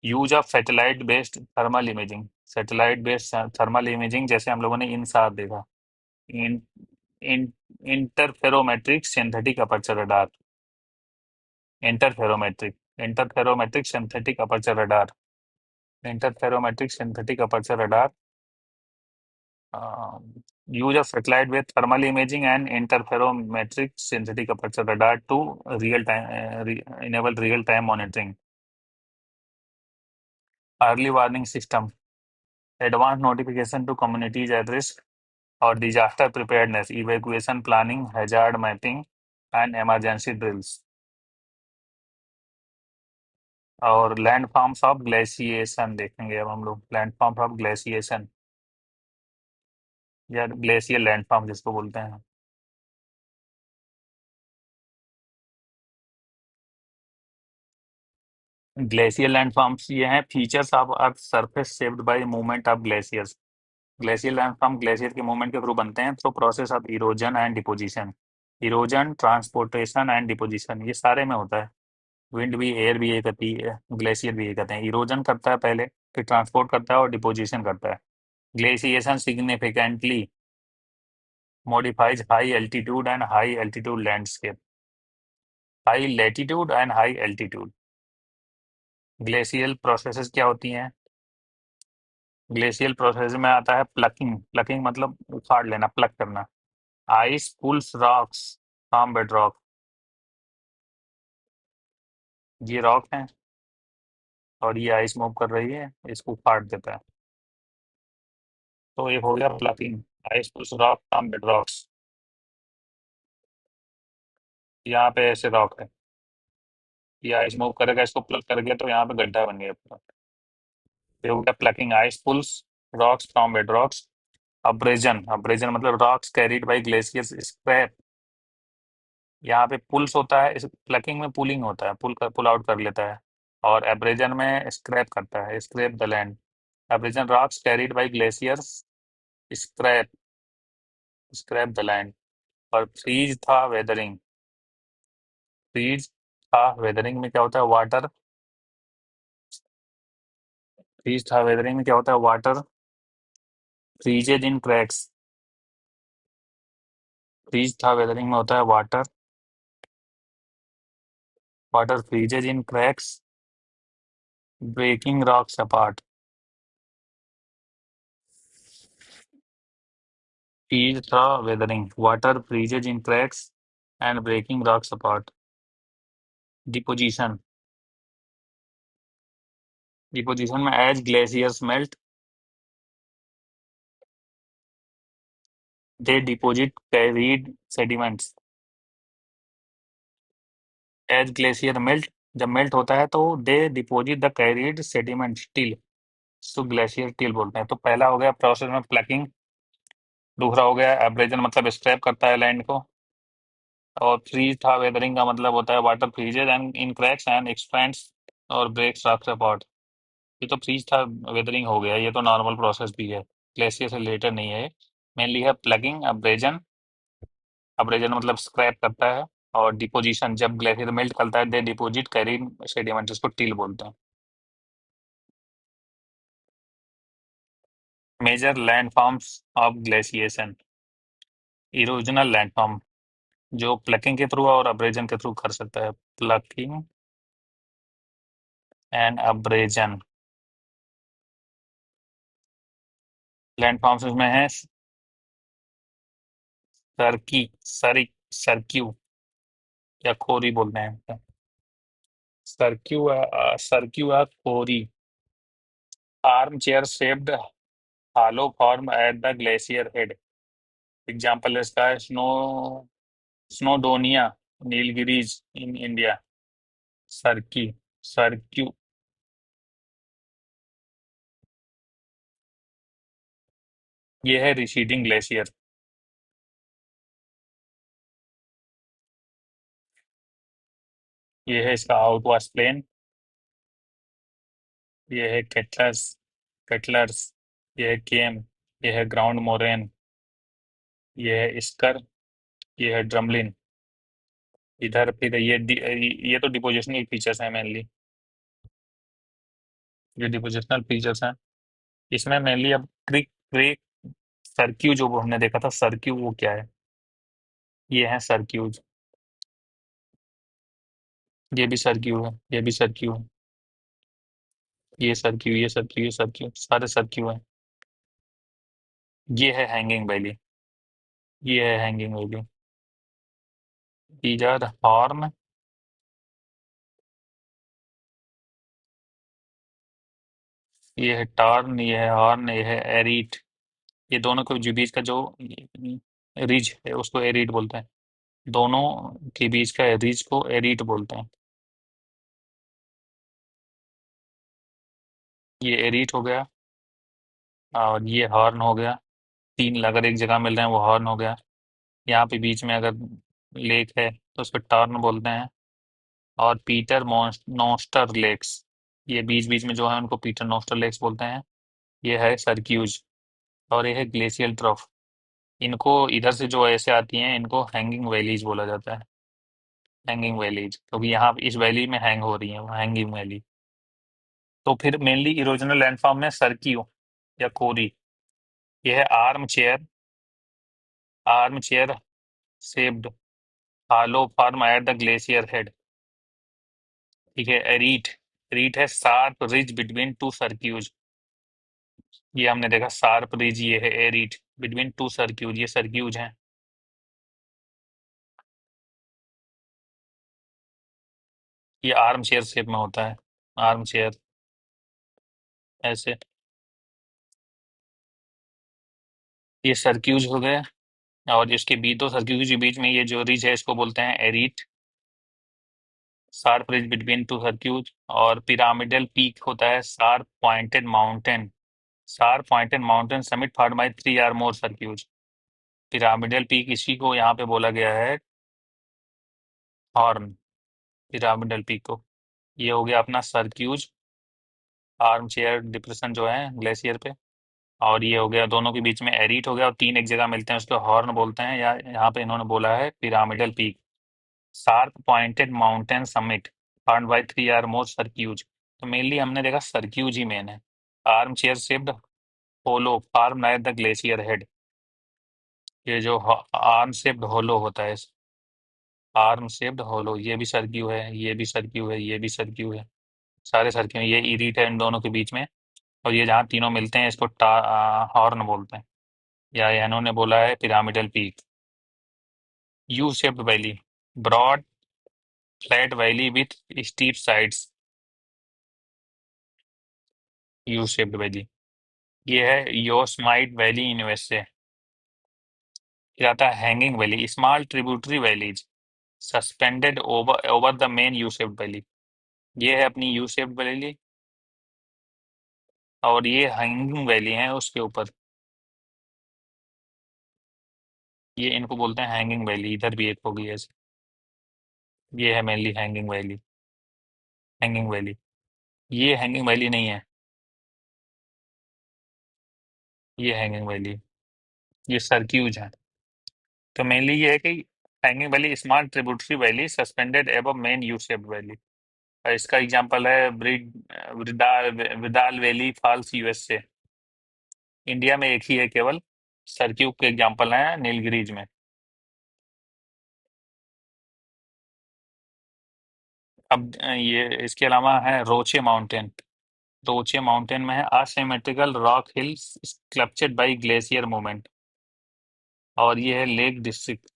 A: use of satellite based thermal imaging, satellite based thermal imaging, जैसे हम लोगों ने इनसार देखा। In, in, interferometric synthetic aperture radar, interferometric interferometric synthetic aperture radar, interferometric synthetic aperture radar, use of satellite with thermal imaging and interferometric synthetic aperture radar to enable real time monitoring. Early warning system, advanced notification to communities at risk, or disaster preparedness, evacuation planning, hazard mapping and emergency drills. और land forms of glaciation देखेंगे अब हम लोग, land forms of glaciation या glacier land form जिसको बोलते हैं। Glacier landforms ये हैं features of earth surface shaped by movement of glaciers. Glacier landform glacier के मूवमेंट के थ्रू बनते हैं through process of erosion and deposition. Erosion, transportation and deposition ये सारे में होता है। विंड भी, एयर भी ये करती है, ग्लेशियर भी ये करते हैं। इरोजन करता है पहले, फिर ट्रांसपोर्ट करता है और डिपोजिशन करता है। Glaciation significantly modifies high altitude and high altitude landscape, high latitude and high altitude। Glacial processes क्या होती हैं? ग्लेशियल प्रोसेस में आता है प्लकिंग। प्लकिंग मतलब उखाड़ लेना, प्लक करना। Ice pulls rocks from bedrock. ये रॉक है और ये आइस मूव कर रही है, इसको उखाड़ देता है। तो ये हो गया plucking. Ice pulls rock from bedrocks. यहाँ पे ऐसे रॉक है, ये आइस मूव करेगा, इसको प्लग कर गया तो यहाँ पे गड्ढा बन गया पूरा। ये हो गया plucking. Ice pulls rocks from bedrocks. Abrasion, abrasion मतलब rocks carried by glaciers scrape. यहाँ पे पुल्स होता है, इस प्लकिंग में पुलिंग होता है, पुल आउट कर लेता है। और एब्रेजन में स्क्रैप करता है, scrap the land. Abrasion rocks carried by glaciers scrap, scrap the land. और freeze thaw weathering. Freeze thaw weathering में क्या होता है? वाटर। फ्रीज था वेदरिंग में क्या होता है? Water freezes in cracks. Freeze thaw weathering में होता है water, water freezes in cracks breaking rocks apart. Freeze thaw weathering, water freezes in cracks and breaking rocks apart. Deposition, deposition में as glaciers melt they deposit carried sediments. As glacier melt, जब melt होता है तो they deposit the carried sediment till, so glacier till बोलते हैं। तो पहला हो गया प्रोसेस में प्लकिंग, दूसरा हो गया एब्रेजन मतलब स्क्रैप करता है लैंड को, और फ्रीज था वेदरिंग का मतलब होता है water फ्रीजेज and in cracks and expends और ब्रेक्स रॉक्स अपॉर्ट। ये तो फ्रीज था वेदरिंग हो गया, ये तो नॉर्मल प्रोसेस भी है, ग्लेशियर से रिलेटेड नहीं है। मेनली है प्लगिंग, अब्रेजन। अब्रेजन मतलब स्क्रैप करता है। और डिपोजिशन, जब ग्लेशियर मेल्ट करता है दे डिपोजिट कैरीन सेडिमेंट, इसको टिल बोलते हैं। Major landforms of glaciation. Erosional landform जो प्लकिंग के थ्रू और अब्रेजन के थ्रू कर सकता है। प्लकिंग एंड अब्रेजन लैंडफॉर्म्स उसमें है सर्की, सरिक, सर्क्यू या खोरी बोलते हैं। सर्क्यू, सर्क्यू या corrie. Arm chair shaped hollow form at the glacier head। Example इसका है Snowdonia, Nilgiris in India. Cirque, cirque. ये है रिसीडिंग ग्लेशियर। ये है इसका आउटवाश प्लेन। ये है केटलर्स, केटलर्स। ये है केम। ये है ग्राउंड मोरेन। ये है स्कर। ये है ड्रमलिन। इधर फिर ये तो डिपोजिशनल फीचर्स हैं मेनली। ये डिपोजिशनल फीचर्स हैं। इसमें मेनली अब क्रिक क्रिक सर्क्यू जो वो हमने देखा था, सर्क्यू वो क्या है? ये है सर्क्यूज। ये भी सर्क्यू है, ये भी सर्क्यू है। ये सर्क्यू, ये सर्क्यू, ये सर्क्यू, सारे सर्क्यू हैं। ये है हैंगिंग वैली। ये है hanging valley. These are horn. ये है टर्न, ये है हॉर्न, ये है एरीट। ये दोनों के जो बीच का जो रिज है उसको एरीट बोलते हैं। दोनों के बीच का रिज को एरीट बोलते हैं। ये एरीट हो गया और ये हॉर्न हो गया। तीन अगर एक जगह मिल रहे हैं वो हॉर्न हो गया। यहाँ पे बीच में अगर लेक है तो उसको टर्न बोलते हैं। और पीटर नोस्टर लेक्स, ये बीच बीच में जो है उनको पीटर नोस्टर लेक्स बोलते हैं। ये है सर्क्यूज, और ये है ग्लेशियल ट्रफ। इनको इधर से जो ऐसे आती हैं इनको हैंगिंग वैलीज बोला जाता है। हैंगिंग वैलीज क्योंकि यहाँ इस वैली में हैंग हो रही है, हैंगिंग वैली। तो फिर मेनली इरोजनल लैंडफॉर्म में सर्कियो या कोरी। ये है arm chair shaped hello form at the glacier head. ठीक है। एरीट, एरीट है शार्प रिज बिटवीन टू सर्क्यूज। ये हमने देखा शार्प रिज, ये है एरीट बिटवीन टू सर्क्यूज, ये सर्क्यूज हैं। ये आर्म चेयर शेप में होता है, आर्म चेयर ऐसे। ये सर्क्यूज हो गए, और इसके बीच, दो सर्क्यूज के बीच में ये जो रिज है इसको बोलते हैं arete, sharp ridge between two cirques. और पिरामिडल पीक होता है sharp pointed mountain, sharp pointed mountain summit form by three or more cirques. Pyramidal peak इसी को यहाँ पे बोला गया है हॉर्न, पिरामिडल पीक को। ये हो गया अपना सर्क्यूज, आर्म चेयर डिप्रेशन जो है ग्लेशियर पे। और ये हो गया दोनों के बीच में एरीट हो गया, और तीन एक जगह मिलते हैं उसको हॉर्न बोलते हैं, या यहाँ पे इन्होंने बोला है pyramidal peak. Sharp pointed mountain summit formed by three or more cirques. तो मेनली हमने देखा सर्क्यूज ही मेन है। Arm chair shaped hollow form at the glacier head. ये जो आर्म शेप्ड होलो होता है, आर्म शेप्ड होलो, ये भी सर्क्यू है, ये भी सर्क्यू है, ये भी सर्क्यू है, सारे सर्क्यू हैं। ये इरीट है इन दोनों के बीच में, और ये जहाँ तीनों मिलते हैं इसको हॉर्न बोलते हैं, या ये इन्होंने बोला है pyramidal peak. U shaped valley, broad flat valley with steep sides, U shaped valley. ये है योसमाइट वैली इन यूएसए। फिर आता है hanging valley, small tributary valleys suspended over over the main U shaped valley. ये है अपनी you shaped valley, और ये हैंगिंग वैली है उसके ऊपर। ये इनको बोलते हैं हैंगिंग वैली, इधर भी एक होगी ऐसे। ये है mainly hanging valley, hanging valley. ये हैंगिंग वैली नहीं है, ये हैंगिंग वैली, ये सर्क्यूज है। तो मेनली ये है कि hanging valley small tributary valley suspended above main U shaped valley. इसका एग्जांपल है Vidal valley false USA. India में एक ही है केवल, सरक्यूब के एग्जांपल हैं नीलगिरीज में। अब ये इसके अलावा है रोचे माउंटेन। रोचे माउंटेन में है asymmetrical rock hills sculptured by glacier movement, और ये है लेक डिस्ट्रिक्ट।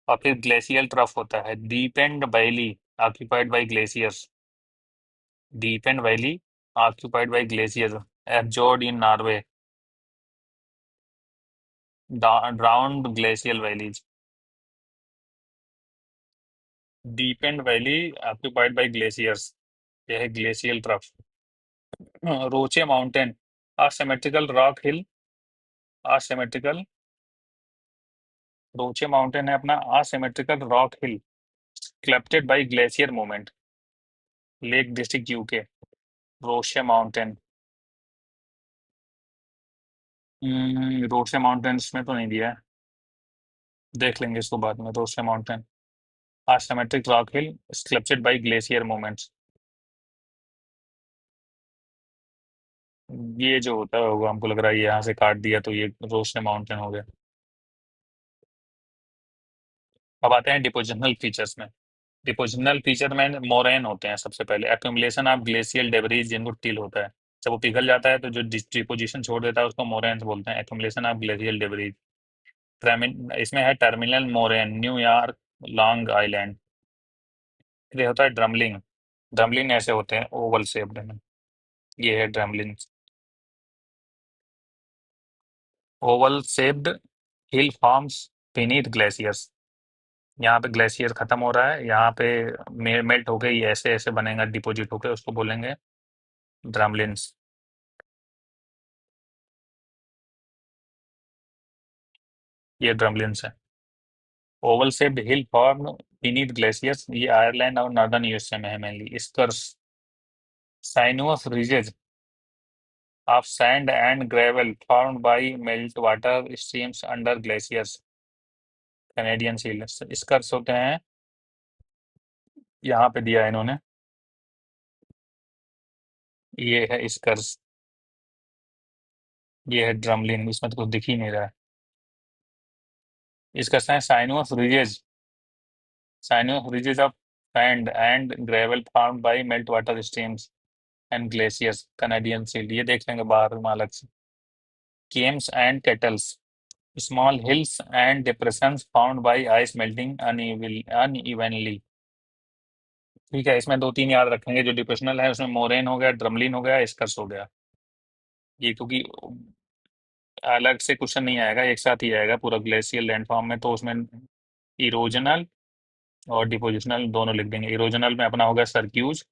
A: और फिर ग्लेशियल ट्रफ होता है deep and valley occupied by glaciers, deep and valley occupied by glacier a fjord in Norway, drowned glacial valleys. Deep and valley occupied by glaciers, यह है glacial trough. Roche mountain asymmetrical rock hill, asymmetrical, roche mountain है अपना asymmetrical rock hill sculpted by glacier movement, Lake District UK. Roche mountain, roche mountains में तो नहीं दिया है, देख लेंगे इसको बाद में। रोचे mountain asymmetric rock hill sculpted by glacier movements. ये जो होता होगा हमको लग रहा है ये यहाँ से काट दिया तो ये रोशने माउंटेन हो गया। अब आते हैं डिपोजिशनल फीचर्स में। डिपोजिशनल फीचर में मोरेन होते हैं सबसे पहले, एक्यूमुलेशन ऑफ ग्लेशियल डेब्रीज, जिनको टिल होता है। जब वो पिघल जाता है तो जो डिपोजिशन छोड़ देता है उसको मोरेन्स बोलते हैं, एक्यूमुलेशन ऑफ ग्लेशियल डेब्रीज। इसमें है terminal moraine, New York, long island. फिर ये होता है ड्रमलिंग, ड्रमलिंग ऐसे होते हैं ओवल शेप्ड में, ये है ड्रमलिंग। ओवल शेप्ड हिल फॉर्म्स बीनीथ ग्लेशियर्स, यहाँ पे ग्लेशियर खत्म हो रहा है, यहाँ पे मेल्ट हो गई, ऐसे ऐसे बनेगा डिपॉजिट होकर, उसको बोलेंगे ड्रमलिन्स। ये ड्रमलिन्स है। ओवल शेप्ड हिल फॉर्म बीनीथ ग्लेशियर्स, ये आयरलैंड और नॉर्दर्न यूएसए में है mainly. स्कर्स, sinuous ridges of sand and gravel formed by meltwater streams under glaciers, Canadian shield. स्कर्स होते हैं, यहाँ पे दिया है इन्होंने, ये है स्कर्स, ये है ड्रमलिन, इसमें तो कुछ दिख ही नहीं रहा है। इसका sinuous ridges, sinuous ridges of sand and gravel formed by melt water streams and glaciers, Canadian shield, ये देख लेंगे बाहर में अलग से। Kames and kettles, small hills and depressions found by ice melting unevenly. ठीक है, इसमें दो तीन याद रखेंगे जो डिप्रेशनल है, उसमें मोरेन हो गया, ड्रमलिन हो गया, स्कर्स हो गया। ये क्योंकि अलग से क्वेश्चन नहीं आएगा, एक साथ ही आएगा पूरा ग्लेशियल लैंडफॉर्म में, तो उसमें इरोजनल और डिपोजिशनल दोनों लिख देंगे। इरोजनल में अपना होगा सर्क्यूज,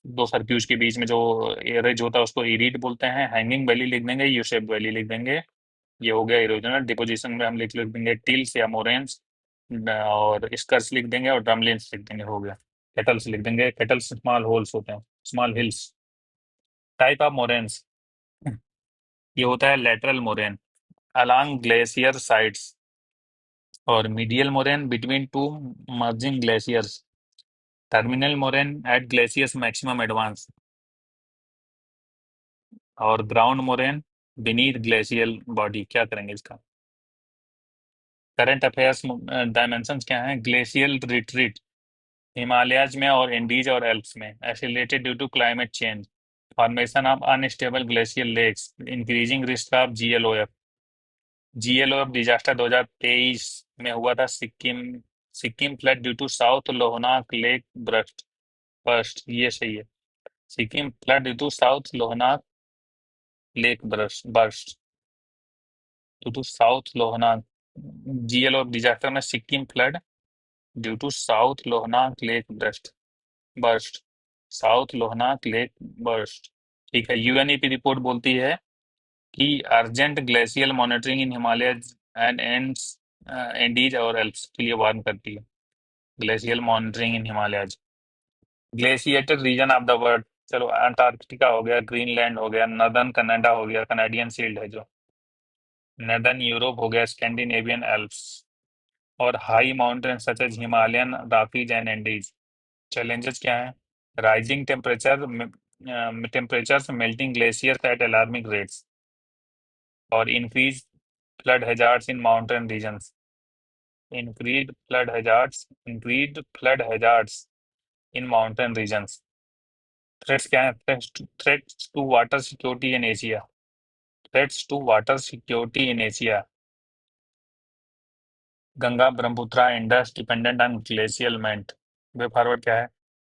A: दो सर्क्यूज के बीच में जो एरेज होता है उसको इरीट बोलते हैं। हैंगिंग वैली लिख देंगे, यू शेप वैली लिख देंगे, ये हो गया इरोजनल। डिपोजिशन में हम लिख लिख देंगे टिल्स या मोरेन्स, और स्कर्स लिख देंगे, और ड्रमलिन्स लिख देंगे, हो गया। केटल्स लिख देंगे, केटल्स स्मॉल होल्स होते हैं, small hills. Type of moraines, ये होता है lateral moraine along glacier sides, और medial moraine between two merging glaciers, terminal moraine at glaciers maximum advance, और ground moraine beneath glacial body. क्या करेंगे इसका? करंट अफेयर्स डायमेंशंस क्या हैं? ग्लेशियल रिट्रीट हिमालयाज में और इंडीज और एल्प्स में, accelerated due to climate change, formation of unstable glacial lakes, increasing risk of GLOF. GLOF disaster 2023 में हुआ था Sikkim, Sikkim flood due to South Lhonak lake burst first, ये सही है। Sikkim flood due to South Lhonak lake burst due to South Lhonak, GLOF disaster में Sikkim flood due to South Lhonak lake burst, South Lhonak lake burst. ठीक है, UNEP report बोलती है कि urgent glacial monitoring in Himalaya and Andes और एल्प्स के लिए वार्न करती है। Glacial monitoring in Himalayas, glaciated region of the world, चलो अंटार्कटिका हो गया, ग्रीनलैंड हो गया, नॉर्दर्न कनाडा हो गया, कनाडियन शील्ड है जो, नॉर्दर्न यूरोप हो गया, स्कैंडिनेवियन एल्प्स, और high mountain such as Himalayan Rockies and Andes. Challenges क्या है? Rising temperatures, melting glaciers at alarming rates, और increase flood hazards in mountain regions, increased flood hazards in mountain regions। Threats क्या है? Threats to water security in Asia, threats to water security in Asia. Ganga Brahmaputra Indus dependent on glacial melt. Way forward क्या है?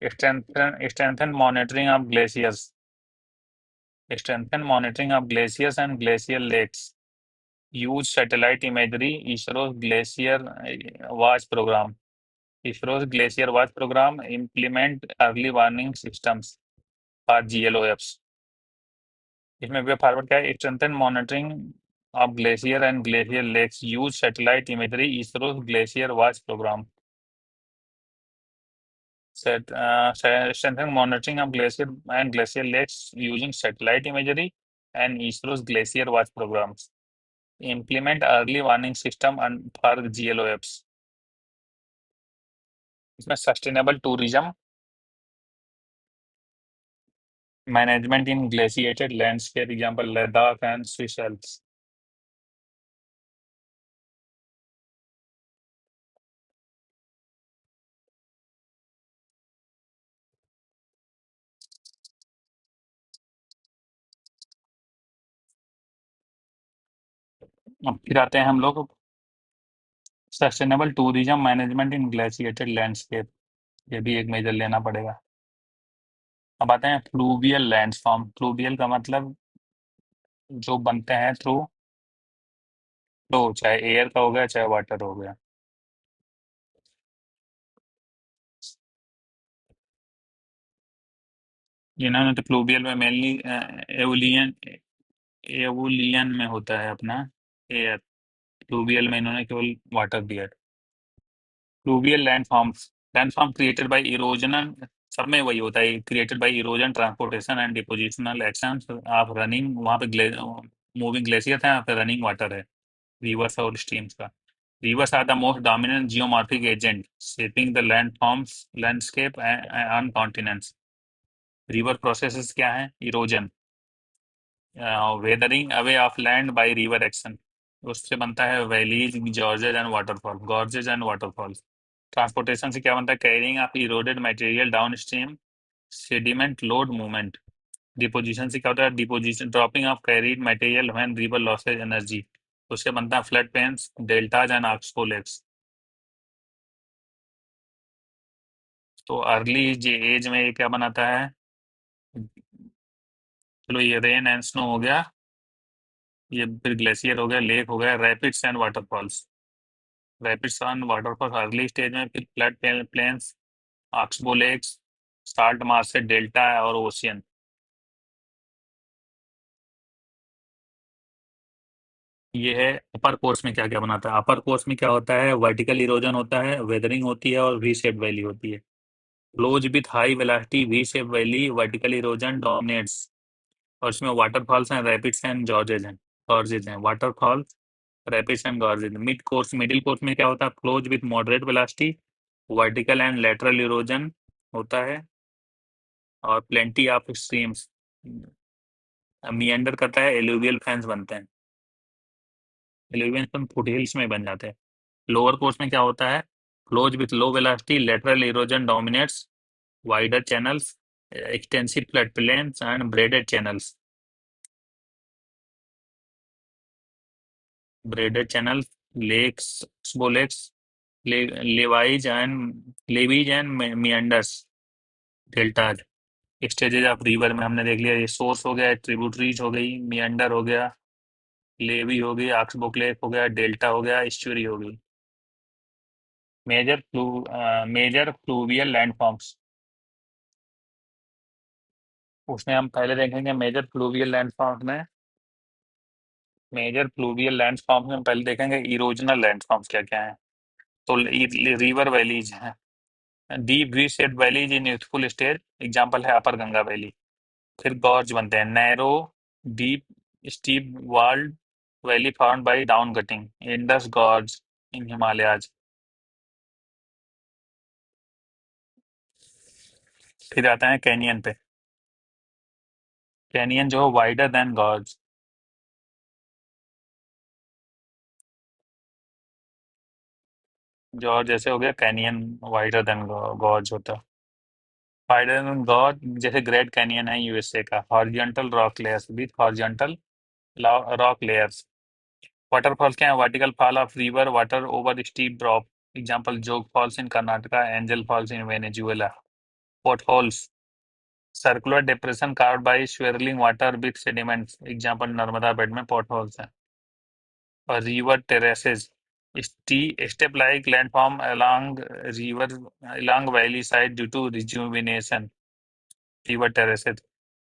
A: Strengthen monitoring of glaciers, strengthen monitoring of glaciers and glacial lakes, use satellite imagery, ISRO glacier watch programme, ISRO glacier watch programme, implement early warning systems for GLOFs. इसमें way forward क्या है? Strengthen monitoring of glacier and glacier lakes, use satellite imagery, ISRO glacier watch programme. Strengthening monitoring of glacier and glacier lakes using satellite imagery and ISRO's glacier watch programs. Implement early warning system and for GLOFs. इसमें sustainable tourism, management इन glaciated lands, के example Ladakh and Swiss Alps. अब फिर आते हैं हम लोग sustainable tourism management इन glaciated landscape, ये भी एक मेजर लेना पड़ेगा। अब आते हैं फ्लूवियल लैंडफॉर्म। फ्लूवियल का मतलब जो बनते हैं थ्रू फ्लो, चाहे एयर का हो गया चाहे वाटर हो गया। इन्होंने तो फ्लूवियल में मेनली एवुलियन, एवुलियन में होता है अपना एयर, फ्लूवियल में इन्होंने केवल वाटर दिया है। Fluvial landforms, landform created by erosion सब में वही होता है, created by erosion, transportation and depositional action. आप रनिंग वहाँ पे मूविंग ग्लेशियर है, यहाँ पे रनिंग वाटर है, रिवर्स और स्ट्रीम्स का। Rivers are the most dominant geomorphic agent shaping the landforms, landscape and continents. River processes क्या है? Erosion, weathering away of land by river action. उससे बनता है valleys, gorges and waterfall, gorges and waterfalls. Transportation से क्या बनता है? Carrying of eroded material down stream, sediment load movement. Deposition से क्या होता है? Deposition, dropping of carried material when river loses energy. उससे बनता है flood plains, deltas and oxbow lakes. तो अर्ली एज में ये क्या बनाता है? चलो ये रेन एंड स्नो हो गया, ये फिर ग्लेशियर हो गया, लेक हो गया, rapids and waterfalls. Rapids and waterfalls early stage में, फिर flood plains, oxbow lakes, salt marsh से डेल्टा और ओशियन। ये है अपर कोर्स में क्या क्या बनाता है। अपर कोर्स में क्या होता है? वर्टिकल इरोजन होता है, वेदरिंग होती है और वी शेप वैली होती है। Flows with high velocity, V shape valley, vertical erosion dominates. और इसमें वाटरफॉल्स हैं, रैपिड्स एंड जॉर्जेज हैं waterfall, rapids and gorges. Middle course में क्या होता है? Flows with moderate velocity, vertical and lateral erosion होता है और प्लेंटी ऑफ स्ट्रीम्स। मियंडर करता है, एलुवियल फैंस बनते हैं। एलुवियल फुट हिल्स में बन जाते हैं। लोअर कोर्स में क्या होता है? Flows with low velocity, lateral erosion dominates, wider channels, extensive flood plains and braided channels. Braided channel, lakes, lakes, levees and meanders, deltas. Stages of river में हमने देख लिया, ये सोर्स हो गया, ट्रिब्यूटरीज हो गई, मियंडर हो गया, लेवी हो गई, ऑक्सबोक लेक हो गया, डेल्टा हो गया, एस्चुरी हो गई। मेजर फ्लूवियल लैंडफॉर्म्स, उसमें हम पहले देखेंगे मेजर फ्लूवियल लैंडफॉर्म्स में पहले देखेंगे इरोजनल लैंडफॉर्म्स क्या क्या है। तो रिवर वैलीज हैं, deep V shaped valleys in youthful stage, example है अपर गंगा वैली। फिर गॉर्ज बनते हैं, narrow, deep, steep walled valley found by down cutting, Indus gorge in Himalayas. फिर आता है कैनियन पे, कैनियन जो वाइडर देन गॉर्ज। जॉर्ज जैसे हो गया, कैनियन वाइडर देन गॉर्ज होता है। वाइडर देन गॉर्ज जैसे ग्रेट कैनियन है यूएसए का, horizontal rock layers with horizontal rock layers. Waterfalls क्या है? Vertical fall of river water over steep drop, example Jog Falls in Karnataka, Angel Falls in Venezuela. Potholes, circular depression carved by swirling water with sediments, example Narmada bed में potholes हैं। और river terraces, step like landform along valley side due to rejuvenation. River terraces,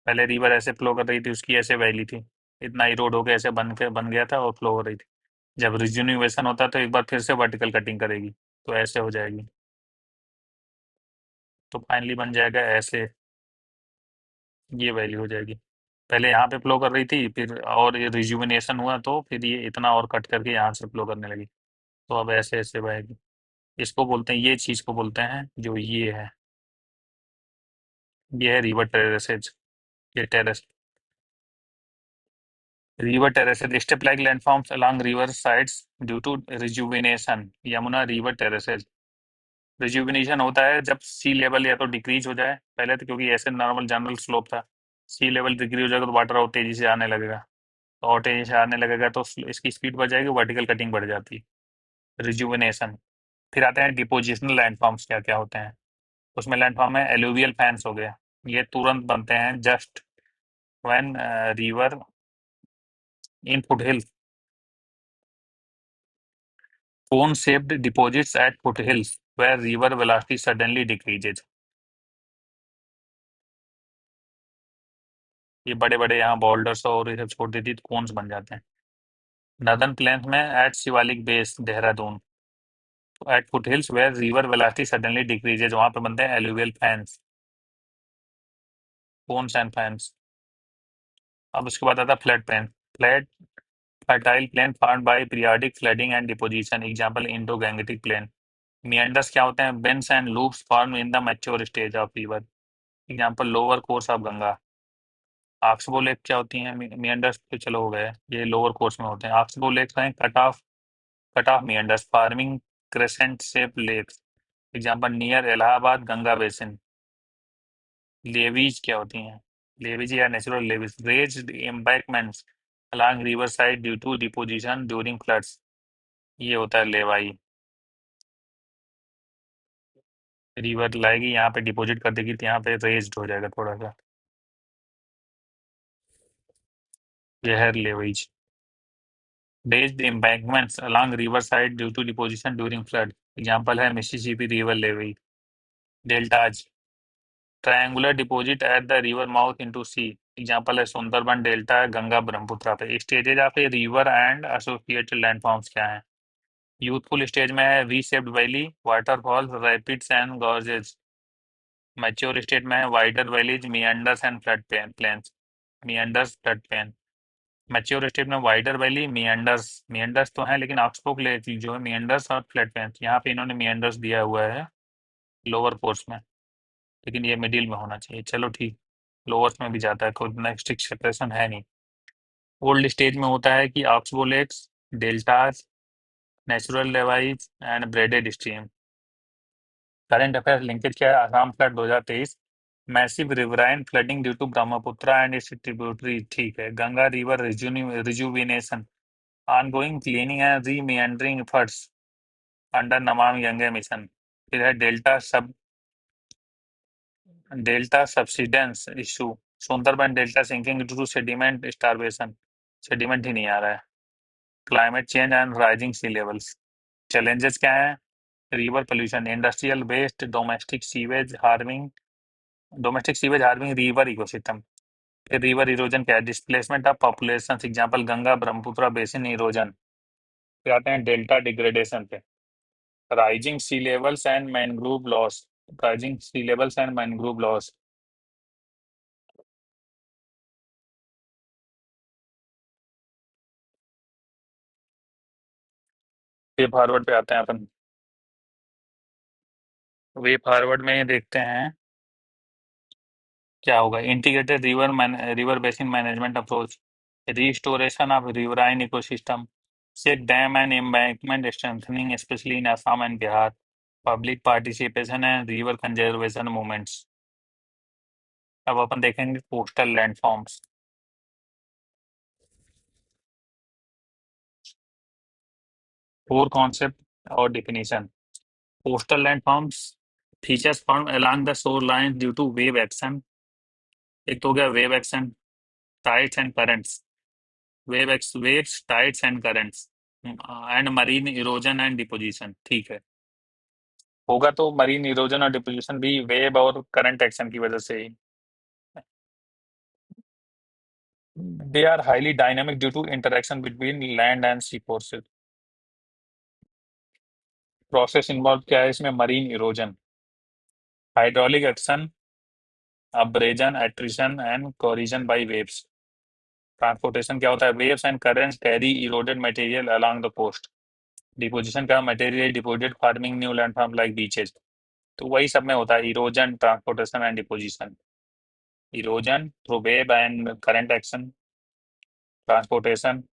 A: पहले river ऐसे flow कर रही थी, उसकी ऐसे वैली थी, इतना इरोड होकर ऐसे बन गया था और फ्लो हो रही थी। जब रिजुविनेशन होता है तो एक बार फिर से वर्टिकल कटिंग करेगी, तो ऐसे हो जाएगी, तो फाइनली बन जाएगा ऐसे, ये वैली हो जाएगी। पहले यहाँ पे फ्लो कर रही थी, फिर और ये रिजुविनेशन हुआ तो फिर ये इतना और कट करके यहाँ से फ्लो करने लगी, तो अब ऐसे ऐसे बहेगी। इसको बोलते हैं, ये चीज को बोलते हैं जो ये है रिवर टेरेसेज। ये terrace, river terraces step like landforms along river sides due to rejuvenation, Yamuna river terraces. Rejuvenation होता है जब सी लेवल या तो डिक्रीज हो जाए, पहले तो क्योंकि ऐसे नॉर्मल जनरल स्लोप था, सी लेवल डिक्रीज हो जाएगा तो वाटर और तेजी से आने लगेगा, तो और तेजी से आने लगेगा तो इसकी स्पीड बढ़ जाएगी, वर्टिकल कटिंग बढ़ जाती है, रिजुविनेशन। फिर आते हैं डिपोजिशनल लैंडफॉर्म्स क्या क्या होते हैं। उसमें लैंडफॉर्म है एलुवियल फैंस हो गया, ये तुरंत बनते हैं just when river in foothill, cone shaped deposits at foothills where river velocity suddenly decreases। ये बड़े बड़े यहाँ बॉल्डर्स और ये सब छोड़ देती तो कोन्स बन जाते हैं। नदर्न प्लेन्स में at Shivalik base Dehradun, at foothills where river velocity suddenly decreases, वहां पे बनते हैं alluvial fans. Cones and fans. अब उसके बाद आता है flat plain. Flat fertile plain formed by periodic flooding and deposition, example Indo Gangetic plain. Meanders क्या होते हैं? Bends and loops form in the mature stage of river, example lower course of Ganga. Oxbow lake क्या होती हैं? Meanders तो चलो हो गए, ये लोअर कोर्स में होते हैं। ऑक्सबो लेक्स हैं cut off meanders forming crescent shape lakes, example near Allahabad Ganga basin. Levees क्या होती हैं? लेवीज या natural levees, raised embankments along river side due to deposition during floods, ये होता है लेवाई। रिवर लाएगी यहाँ पे डिपॉजिट कर देगी तो यहाँ पे रेज्ड हो जाएगा थोड़ा सा, यह है levees. Raised embankments along river side due to deposition during flood, example है Mississippi river levee. Deltas, triangular deposit at the river mouth into sea, example है सुंदरबन डेल्टा गंगा ब्रह्मपुत्र पे। Stages of a river and associated landforms क्या है? Youthful stage में है V shaped valley, waterfalls, rapids and gorges. Mature state में है wider valleys, meanders and flood plains. Meanders flood plain. Mature state में wider valley, meanders. Meanders तो हैं लेकिन ऑक्सफोर्ड लेक जो है मियंडर्स और फ्लड प्लेन्स, यहाँ पे इन्होंने मियंडर्स दिया हुआ है लोअर कोर्स में, लेकिन ये मिडिल में होना चाहिए। चलो ठीक, लोअर्स में भी जाता है, कोई नेक्स्ट सेपरेशन है नहीं। ओल्ड स्टेज में होता है कि oxbow lakes, deltas, natural levees and braided stream. Current affair linkage क्या है? Assam flood 2023, massive riverine flooding due to Brahmaputra and its tributary, ठीक है। Ganga river rejuvenation, ongoing cleaning and remeandering efforts under Namami Gange mission. फिर है delta subsidence issue, Sundarban delta sinking due to sediment starvation, sediment ही नहीं आ रहा है। Climate change and rising sea levels. Challenges क्या है? River pollution, industrial waste, domestic sewage harming river ecosystem. फिर रिवर इरोजन क्या है? Displacement of population, example Ganga Brahmaputra basin erosion. फिर आते हैं डेल्टा डिग्रेडेशन पे, rising sea levels and mangrove loss, rising sea levels and mangrove loss. Way forward पे आते हैं अपन। वे फॉरवर्ड में देखते हैं क्या होगा। Integrated river basin management approach, restoration of riverine ecosystem, check dam and embankment strengthening specially in Assam and Bihar, public participation and river conservation movements. अब अपन देखेंगे कोस्टल लैंडफॉर्म्स। फोर कॉन्सेप्ट और definition. Coastal landforms, features form along the shore line due to wave action. एक तो हो गया wave action, tides and currents, waves tides and currents and marine erosion and deposition, ठीक है। होगा तो marine erosion और डिपोजिशन भी वेव और करंट एक्शन की वजह से ही। They are highly dynamic due to interaction between land and sea forces. Process involve क्या है इसमें? Marine erosion, hydraulic action, abrasion, attrition and corrosion by waves. Transportation क्या होता है? Waves and currents carry eroded material along the coast. Deposition का material deposit forming new landform like beaches. तो वही सब में होता है, erosion, transportation and deposition. Erosion through wave and current action, transportation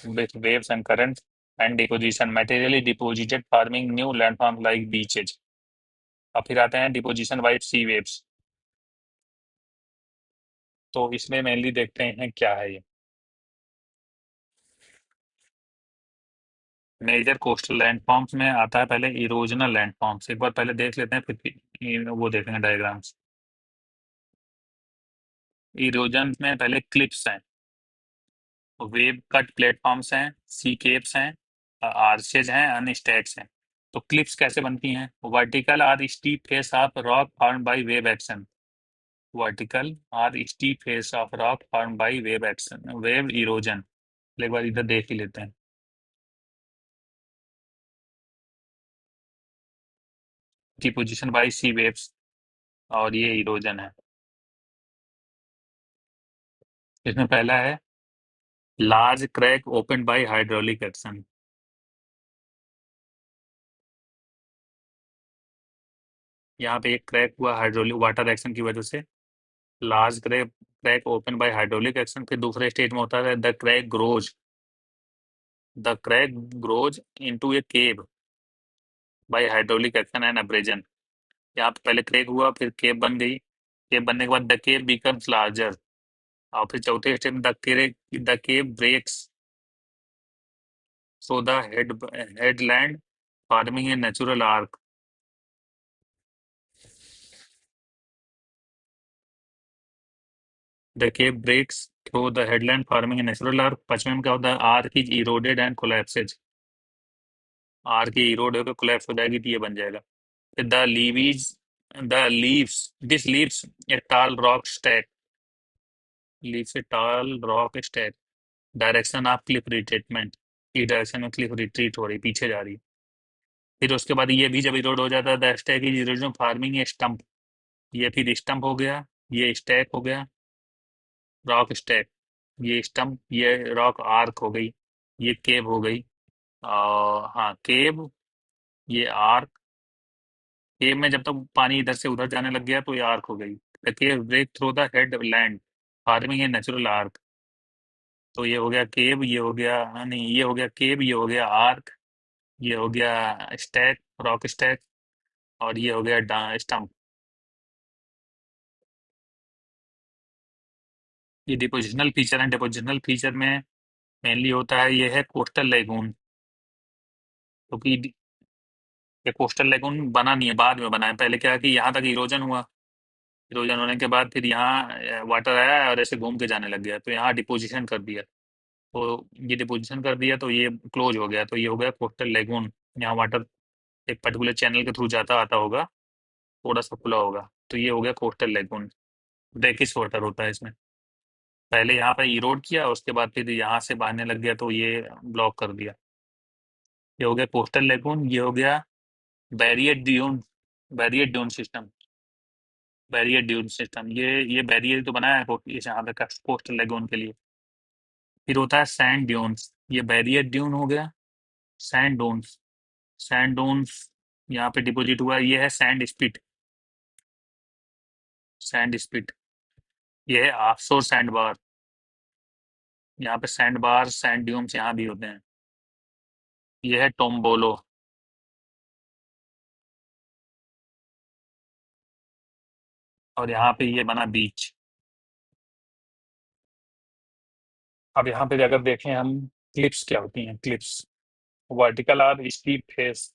A: with waves and currents, and deposition materially deposited forming new landforms like beaches। अब फिर आते हैं डिपोजिशन बाय सी वेव्स। तो इसमें मेनली देखते हैं क्या है ये। मेजर कोस्टल लैंडफॉर्म्स में आता है पहले इरोजनल लैंडफॉर्म्स, एक बार पहले देख लेते हैं फिर वो देखेंगे डायग्राम्स। इरोजन में पहले क्लिप्स हैं, वेव कट प्लेटफॉर्म्स हैं, सी केप्स हैं, आर्चेज हैं, अनस्टैक्स हैं। तो क्लिप्स कैसे बनती हैं? Vertical or steep face of rock formed by wave action, vertical और steep face of rock form by wave action, wave erosion. एक बार इधर देख ही लेते हैं। डिपोजिशन बाय सी वेव्स, और ये इरोजन है। इसमें पहला है large crack open by hydraulic action. यहाँ पे एक क्रैक हुआ हाइड्रोलिक वाटर एक्शन की वजह से, large crack crack open by hydraulic action. फिर दूसरे स्टेज में होता है the crack grows into a cave by hydraulic action and abrasion. यहाँ पे पहले क्रैक हुआ, फिर केव बन गई, केव बनने के बाद द केव बिकम्स लार्जर, और फिर चौथे स्टेप में the cave breaks so the headland forming a natural arch. The cave breaks through the headland forming a natural arch. पश्चिम में क्या होता है, arch is eroded and collapses, arch ये इरोड होकर कोलैप्स हो जाएगी तो ये बन जाएगा। फिर this leaves a tall rock stack, leaves a tall rock stack direction of cliff retreatment, की डायरेक्शन में क्लिफ रिट्रीट हो रही, पीछे जा रही। फिर उसके बाद ये भी जब इरोड हो जाता है, the stack is erosion farming A stump, ये फिर स्टम्प हो गया, ये स्टैक हो गया, रॉक स्टैक, ये स्टम्प, ये रॉक आर्क हो गई, ये केव हो गई। हाँ केव, ये आर्क, केव में जब तक पानी इधर से उधर जाने लग गया तो ये आर्क हो गई। The cave break through the headland forming a natural arch. तो ये हो गया केव, ये हो गया, नहीं ये हो गया केव, ये हो गया आर्क, ये हो गया स्टैक, रॉक स्टैक, और ये हो गया स्टम्प। ये डिपोजिशनल फीचर है, डिपोजिशनल फीचर में मेनली होता है, ये है कोस्टल लेगून। क्योंकि ये कोस्टल लेगून बना नहीं है, बाद में बना है। पहले क्या है कि यहाँ तक इरोजन हुआ, इरोजन होने के बाद फिर यहाँ वाटर आया और ऐसे घूम के जाने लग गया, तो यहाँ डिपोजिशन कर दिया, तो ये डिपोजिशन कर दिया तो ये क्लोज हो गया, तो ये हो गया कोस्टल लेगून। यहाँ वाटर एक पर्टिकुलर चैनल के थ्रू जाता आता होगा, थोड़ा सा खुला होगा, तो ये हो गया कोस्टल लेगून। ब्रैकिश वाटर होता है इसमें, पहले यहाँ पे इरोड किया, उसके बाद फिर यहाँ से बहने लग गया तो ये ब्लॉक कर दिया। ये हो गया कोस्टल लेगून, ये हो गया barrier dune, barrier dune system, barrier dune system, ये बैरियर तो बनाया है इस यहाँ पे कोस्टल लेगून के लिए। फिर होता है सैंड ड्यून्स, ये बैरियर ड्यून हो गया। सैंड डोन्स, सैंड डोन्स यहाँ पे डिपोजिट हुआ, ये है सैंड स्पिट, सैंड स्पिट, ये है ऑफशोर सैंड बार, यहाँ पे सैंड बार सैंड ड्यून्स यहाँ भी होते हैं। ये है टोम्बोलो, और यहाँ पे ये बना बीच। अब यहाँ पे अगर देखें हम, क्लिप्स क्या होती हैं, cliffs vertical or steep face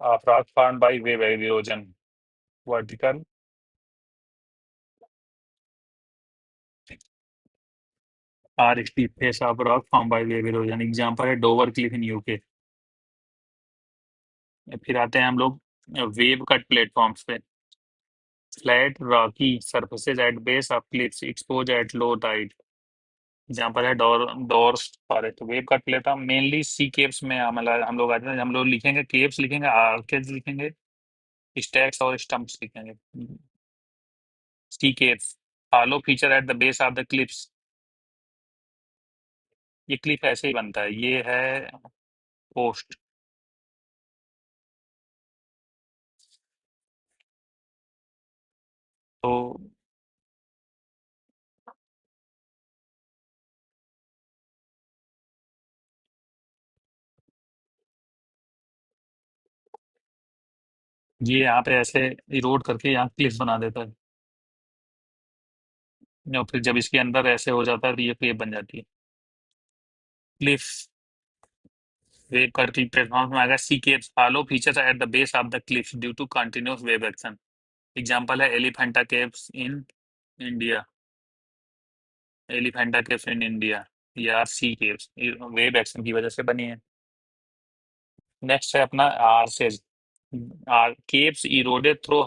A: of rock form by wave erosion, vertical or steep face of rock form by wave erosion. Example है डोवर क्लिफ इन यूके। फिर आते हैं हम लोग वेव कट प्लेटफॉर्म्स पे, flat rocky surfaces at base of cliffs expose at low tide. Example है doors forest. Wave cut platform mainly sea caves में हम लोग आते हैं, हम लोग लिखेंगे केव्स, लिखेंगे आर्केज, लिखेंगे स्टैक्स और स्टम्प्स लिखेंगे। Sea caves, hollow feature at the base of the cliffs, ये क्लिफ ऐसे ही बनता है, ये है पोस्ट। तो ये यहाँ पे ऐसे इरोड करके यहाँ क्लिफ बना देता है, और फिर जब इसके अंदर ऐसे हो जाता है तो ये क्लिफ बन जाती है। Cliff wave cut cliff platform में आएगा sea caves, hollow features at the base of the cliff due to continuous wave action. Example है Elephanta caves in India, Elephanta caves in India, या सी केव्स, वेव एक्शन की वजह से बनी है। Next है अपना arches, are caves eroded through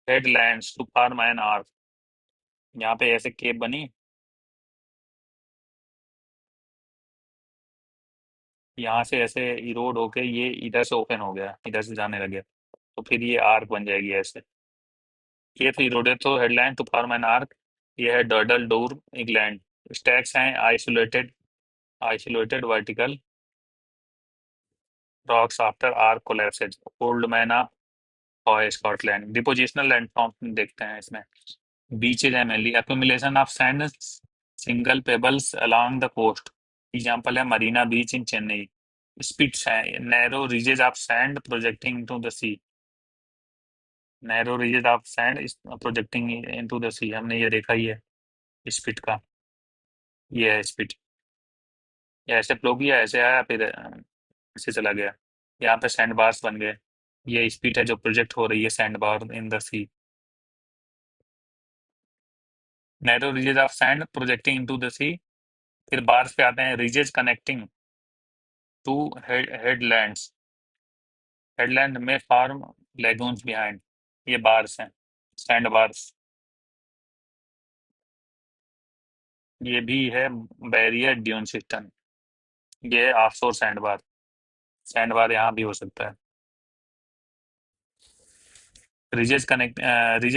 A: headlands to form an arch. यहाँ पे ऐसे केव बनी, यहाँ से ऐसे इरोड होके ये इधर से ओपन हो गया, इधर से जाने लगे, तो फिर ये आर्क बन जाएगी ऐसे। Cape eroded through headland to form an arch. ये है डर्डल डोर, इंग्लैंड। स्टैक्स हैं isolated, isolated vertical rocks after arch collapses, old man और स्कॉटलैंड। डिपोजिशनल लैंडफॉर्म देखते हैं इसमें। बीचेज है mainly accumulation of sand shingle pebbles along the coast. Example है Marina beach in Chennai. Spits है narrow ridges of sand projecting into the sea. Narrow ridges of sand projecting into the sea, हमने ये देखा ही है स्पिट का। ये है स्पिट। ये ऐसे फ्लो किया, ऐसे आया, फिर ऐसे चला गया। यहाँ पे सैंड बार्स बन गए। ये स्पिट है जो प्रोजेक्ट हो रही है sand bar in the sea. Narrow ridges of sand projecting into the sea. फिर बार्स पे आते हैं, ridges connecting to headlands. Headland में फार्म लेगून्स बिहाइंड। ये बार्स हैं, सैंड बार्स। ये भी है बैरियर ड्यून सिस्टम। ये है offshore sand bar. Sand bar यहाँ भी हो सकता है। रिजेस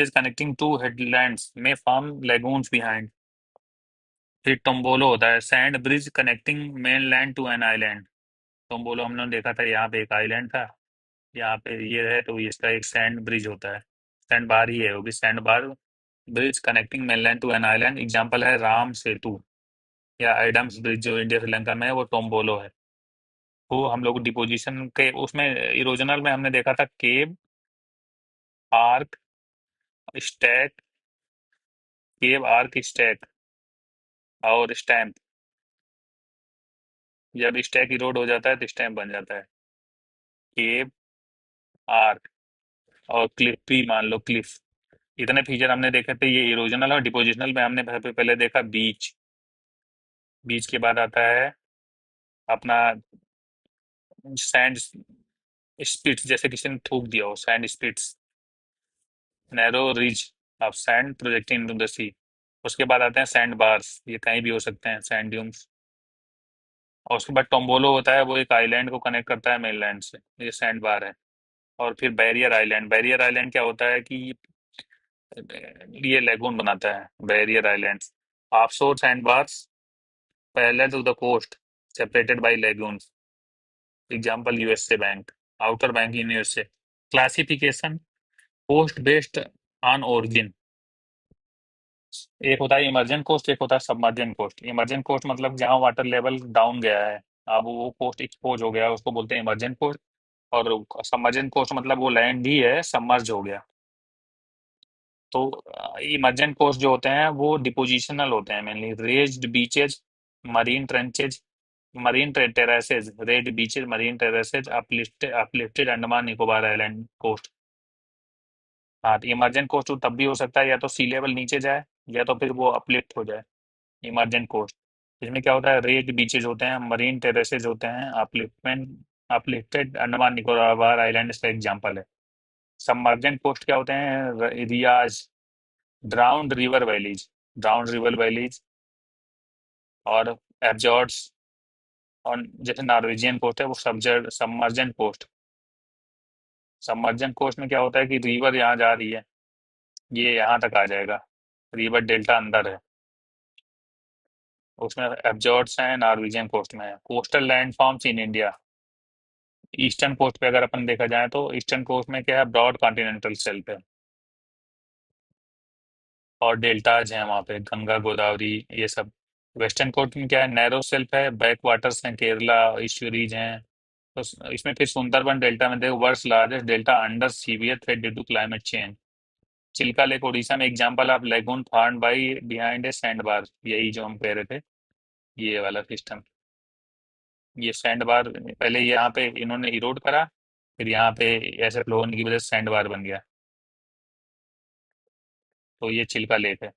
A: कनेक्टिंग टू हेडलैंड्स में फार्म लेगून्स बिहाइंड। फिर टोम्बोलो होता है, sand bridge connecting mainland to an island. Tombolo हमने देखा था, यहाँ पे एक आइलैंड था, यहाँ पे ये है, तो इसका एक सैंड ब्रिज होता है। सैंड बार ही है वो भी, sand bar bridge connecting mainland to an island. Example है राम सेतु या एडम्स ब्रिज जो इंडिया श्रीलंका में है, वो टोम्बोलो है। वो हम लोग डिपोजिशन के उसमें इरोजनल में हमने देखा था केव, आर्क, स्टैक। केव, आर्क, स्टैक और स्टैम्प। जब स्टैक इरोड हो जाता है तो स्टैम्प बन जाता है। केव, आर्क और क्लिफ भी मान लो, क्लिफ। इतने फीचर हमने देखे थे। ये इरोजनल और डिपोजिशनल में हमने पहले देखा बीच। बीच के बाद आता है अपना सैंड स्पिट्स, जैसे किसी ने थूक दिया हो, sand spits. Narrow ridge of sand projecting into the sea. उसके बाद आते हैं सैंड बार्स, ये कहीं भी हो सकते हैं, सैंड ड्यून्स। और उसके बाद टोम्बोलो होता है, वो एक आइलैंड को कनेक्ट करता है मेनलैंड से, ये सैंड बार है। और फिर बैरियर आइलैंड। बैरियर आइलैंड क्या होता है कि ये लेगून बनाता है barrier island. Offshore sand bars parallel to the coast separated by lagoons. Example USA bank, outer bank in USA. Classification, coast based on origin. एक होता है इमर्जेंट कोस्ट, एक होता है सबमर्जेंट कोस्ट। इमर्जेंट कोस्ट मतलब जहां वाटर लेवल डाउन गया है, अब वो कोस्ट एक्सपोज हो गया, उसको बोलते हैं इमर्जेंट कोस्ट। और सबमर्जेंट कोस्ट मतलब वो लैंड ही है, सबमर्ज हो गया। तो इमर्जेंट कोस्ट जो होते हैं वो डिपोजिशनल होते हैं, mainly raised beaches, marine trenches, marine terraces, raised beaches, marine terraces, uplifted uplifted Andaman Nicobar island coast. हाँ, तो इमर्जेंट कोस्ट तब भी हो सकता है या तो सी लेवल नीचे जाए, या तो फिर वो अपलिफ्ट हो जाए। इमर्जेंट कोस्ट इसमें क्या होता है, रेड बीचेज होते हैं, मरीन टेरेसेज होते हैं, upliftment uplifted Andaman Nicobar island इसका एग्जाम्पल है। सबमर्जेंट कोस्ट क्या होते हैं, rias, drowned river valleys, drowned river valleys और एब्जॉर्ड्स। और जैसे नॉर्वेजियन कोस्ट है वो सबमर्जेंट कोस्ट। सबमर्जेंट कोस्ट में क्या होता है कि रिवर यहाँ जा रही है, ये यहाँ तक आ जाएगा, रिवर डेल्टा अंदर है, उसमें एब्जॉर्ड्स हैं, नॉर्वेजियन कोस्ट में है। Coastal landforms in India. Eastern coast पे अगर अपन देखा जाए तो ईस्टर्न कोस्ट में क्या है, ब्रॉड कॉन्टिनेंटल शेल्फ है और डेल्टाज हैं वहाँ पे, गंगा गोदावरी ये सब। वेस्टर्न कोस्ट में क्या है, नैरो शेल्फ है, बैक वाटर्स हैं, केरला इश्यूरीज हैं। तो इसमें फिर सुंदरबन डेल्टा में देखो, world's largest delta under severe threat due to climate change. Chilka lake Orissa में, example of lagoon formed by behind a sand bar, यही जो हम कह रहे थे, ये वाला सिस्टम। ये सैंड बार पहले यहाँ पे इन्होंने इरोड करा, फिर यहाँ पे ऐसे फ्लो होने की वजह से सैंड बार बन गया। तो ये चिल्का लेक है।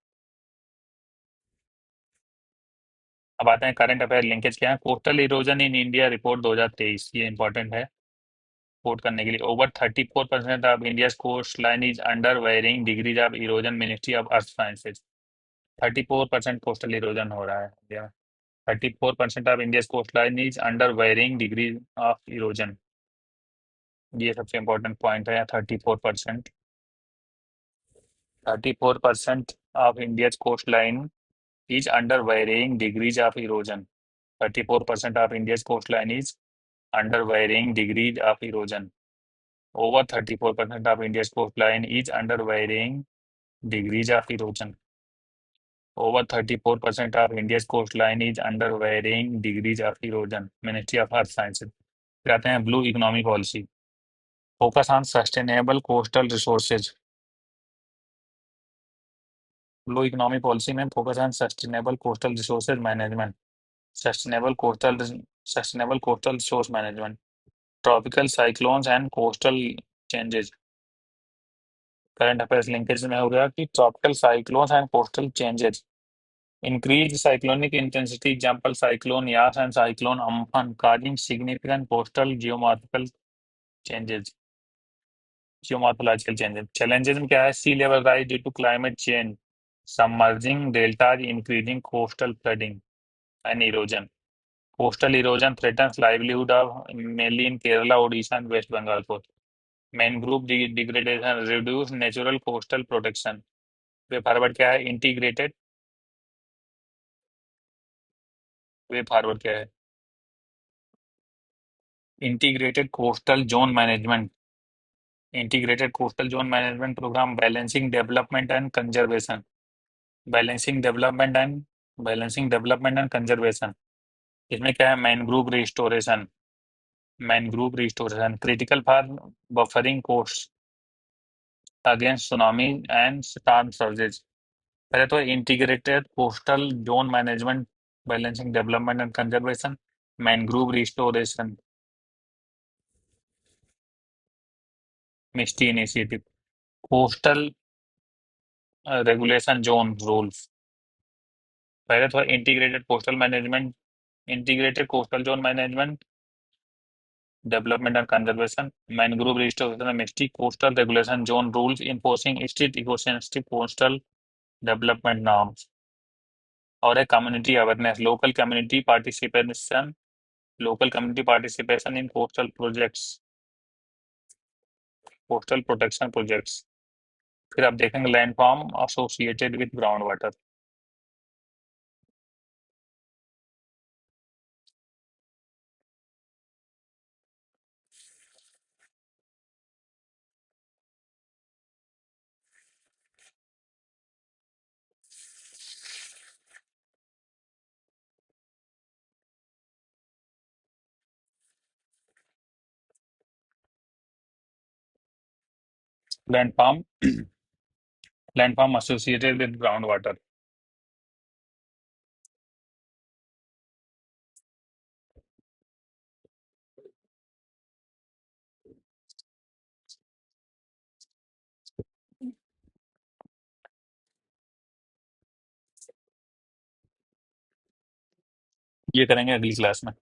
A: अब आते हैं करंट अफेयर लिंकेज क्या है। Coastal erosion in India report 2023, ये इंपॉर्टेंट है कोट करने के लिए। Over 34% of India coast line is under varying degrees of erosion, ministry of earth sciences. 34% coastal erosion हो रहा है इंडिया में। 34% of India coast line is under varying degree of erosion. ये सबसे इंपॉर्टेंट पॉइंट है, 34%। 34% of India's coastline is under varying degrees of erosion. 34% of India's coastline is under varying degrees of erosion. Over 34% of India's coastline is under varying degrees of erosion. Over 34% of India's coastline is under varying degrees of erosion. Ministry of Earth Sciences. फिर आते हैं blue economy policy. Focus on sustainable coastal resources. Blue economy policy में focus on sustainable coastal resources management. Sustainable coastal resource management. Tropical cyclones and coastal changes. Current affairs linkage में हो गया कि tropical cyclones and coastal changes. Increased cyclonic intensity, example cyclone Yas and cyclone Amphan, causing significant coastal changes, geomorphological changes. Challenges में क्या है? Sea level rise due to climate change, submerging deltas, increasing coastal flooding and erosion. Coastal erosion threatens livelihood of mainly in Kerala, Odisha and West Bengal coast. Mangrove degradation, reduce natural coastal protection. Way forward क्या है? Way forward क्या है? Integrated coastal zone management. Integrated Coastal Zone Management Program, balancing development and conservation. Balancing development and conservation. इसमें क्या है? Mangrove restoration critical for buffering coast against tsunami and storm surges. पहले तो integrated coastal zone management, balancing development and conservation, mangrove restoration, MISHTI initiative, coastal regulation zone rules. पहले तो integrated coastal zone management, development and conservation, mangrove restoration, MISHTI coastal regulation zone rules, enforcing strict ecosensitive coastal development norms. और है community awareness, local community participation in coastal protection projects. फिर आप देखेंगे landform associated with ground water. Landform landform associated with ground water. ये करेंगे अगली class में.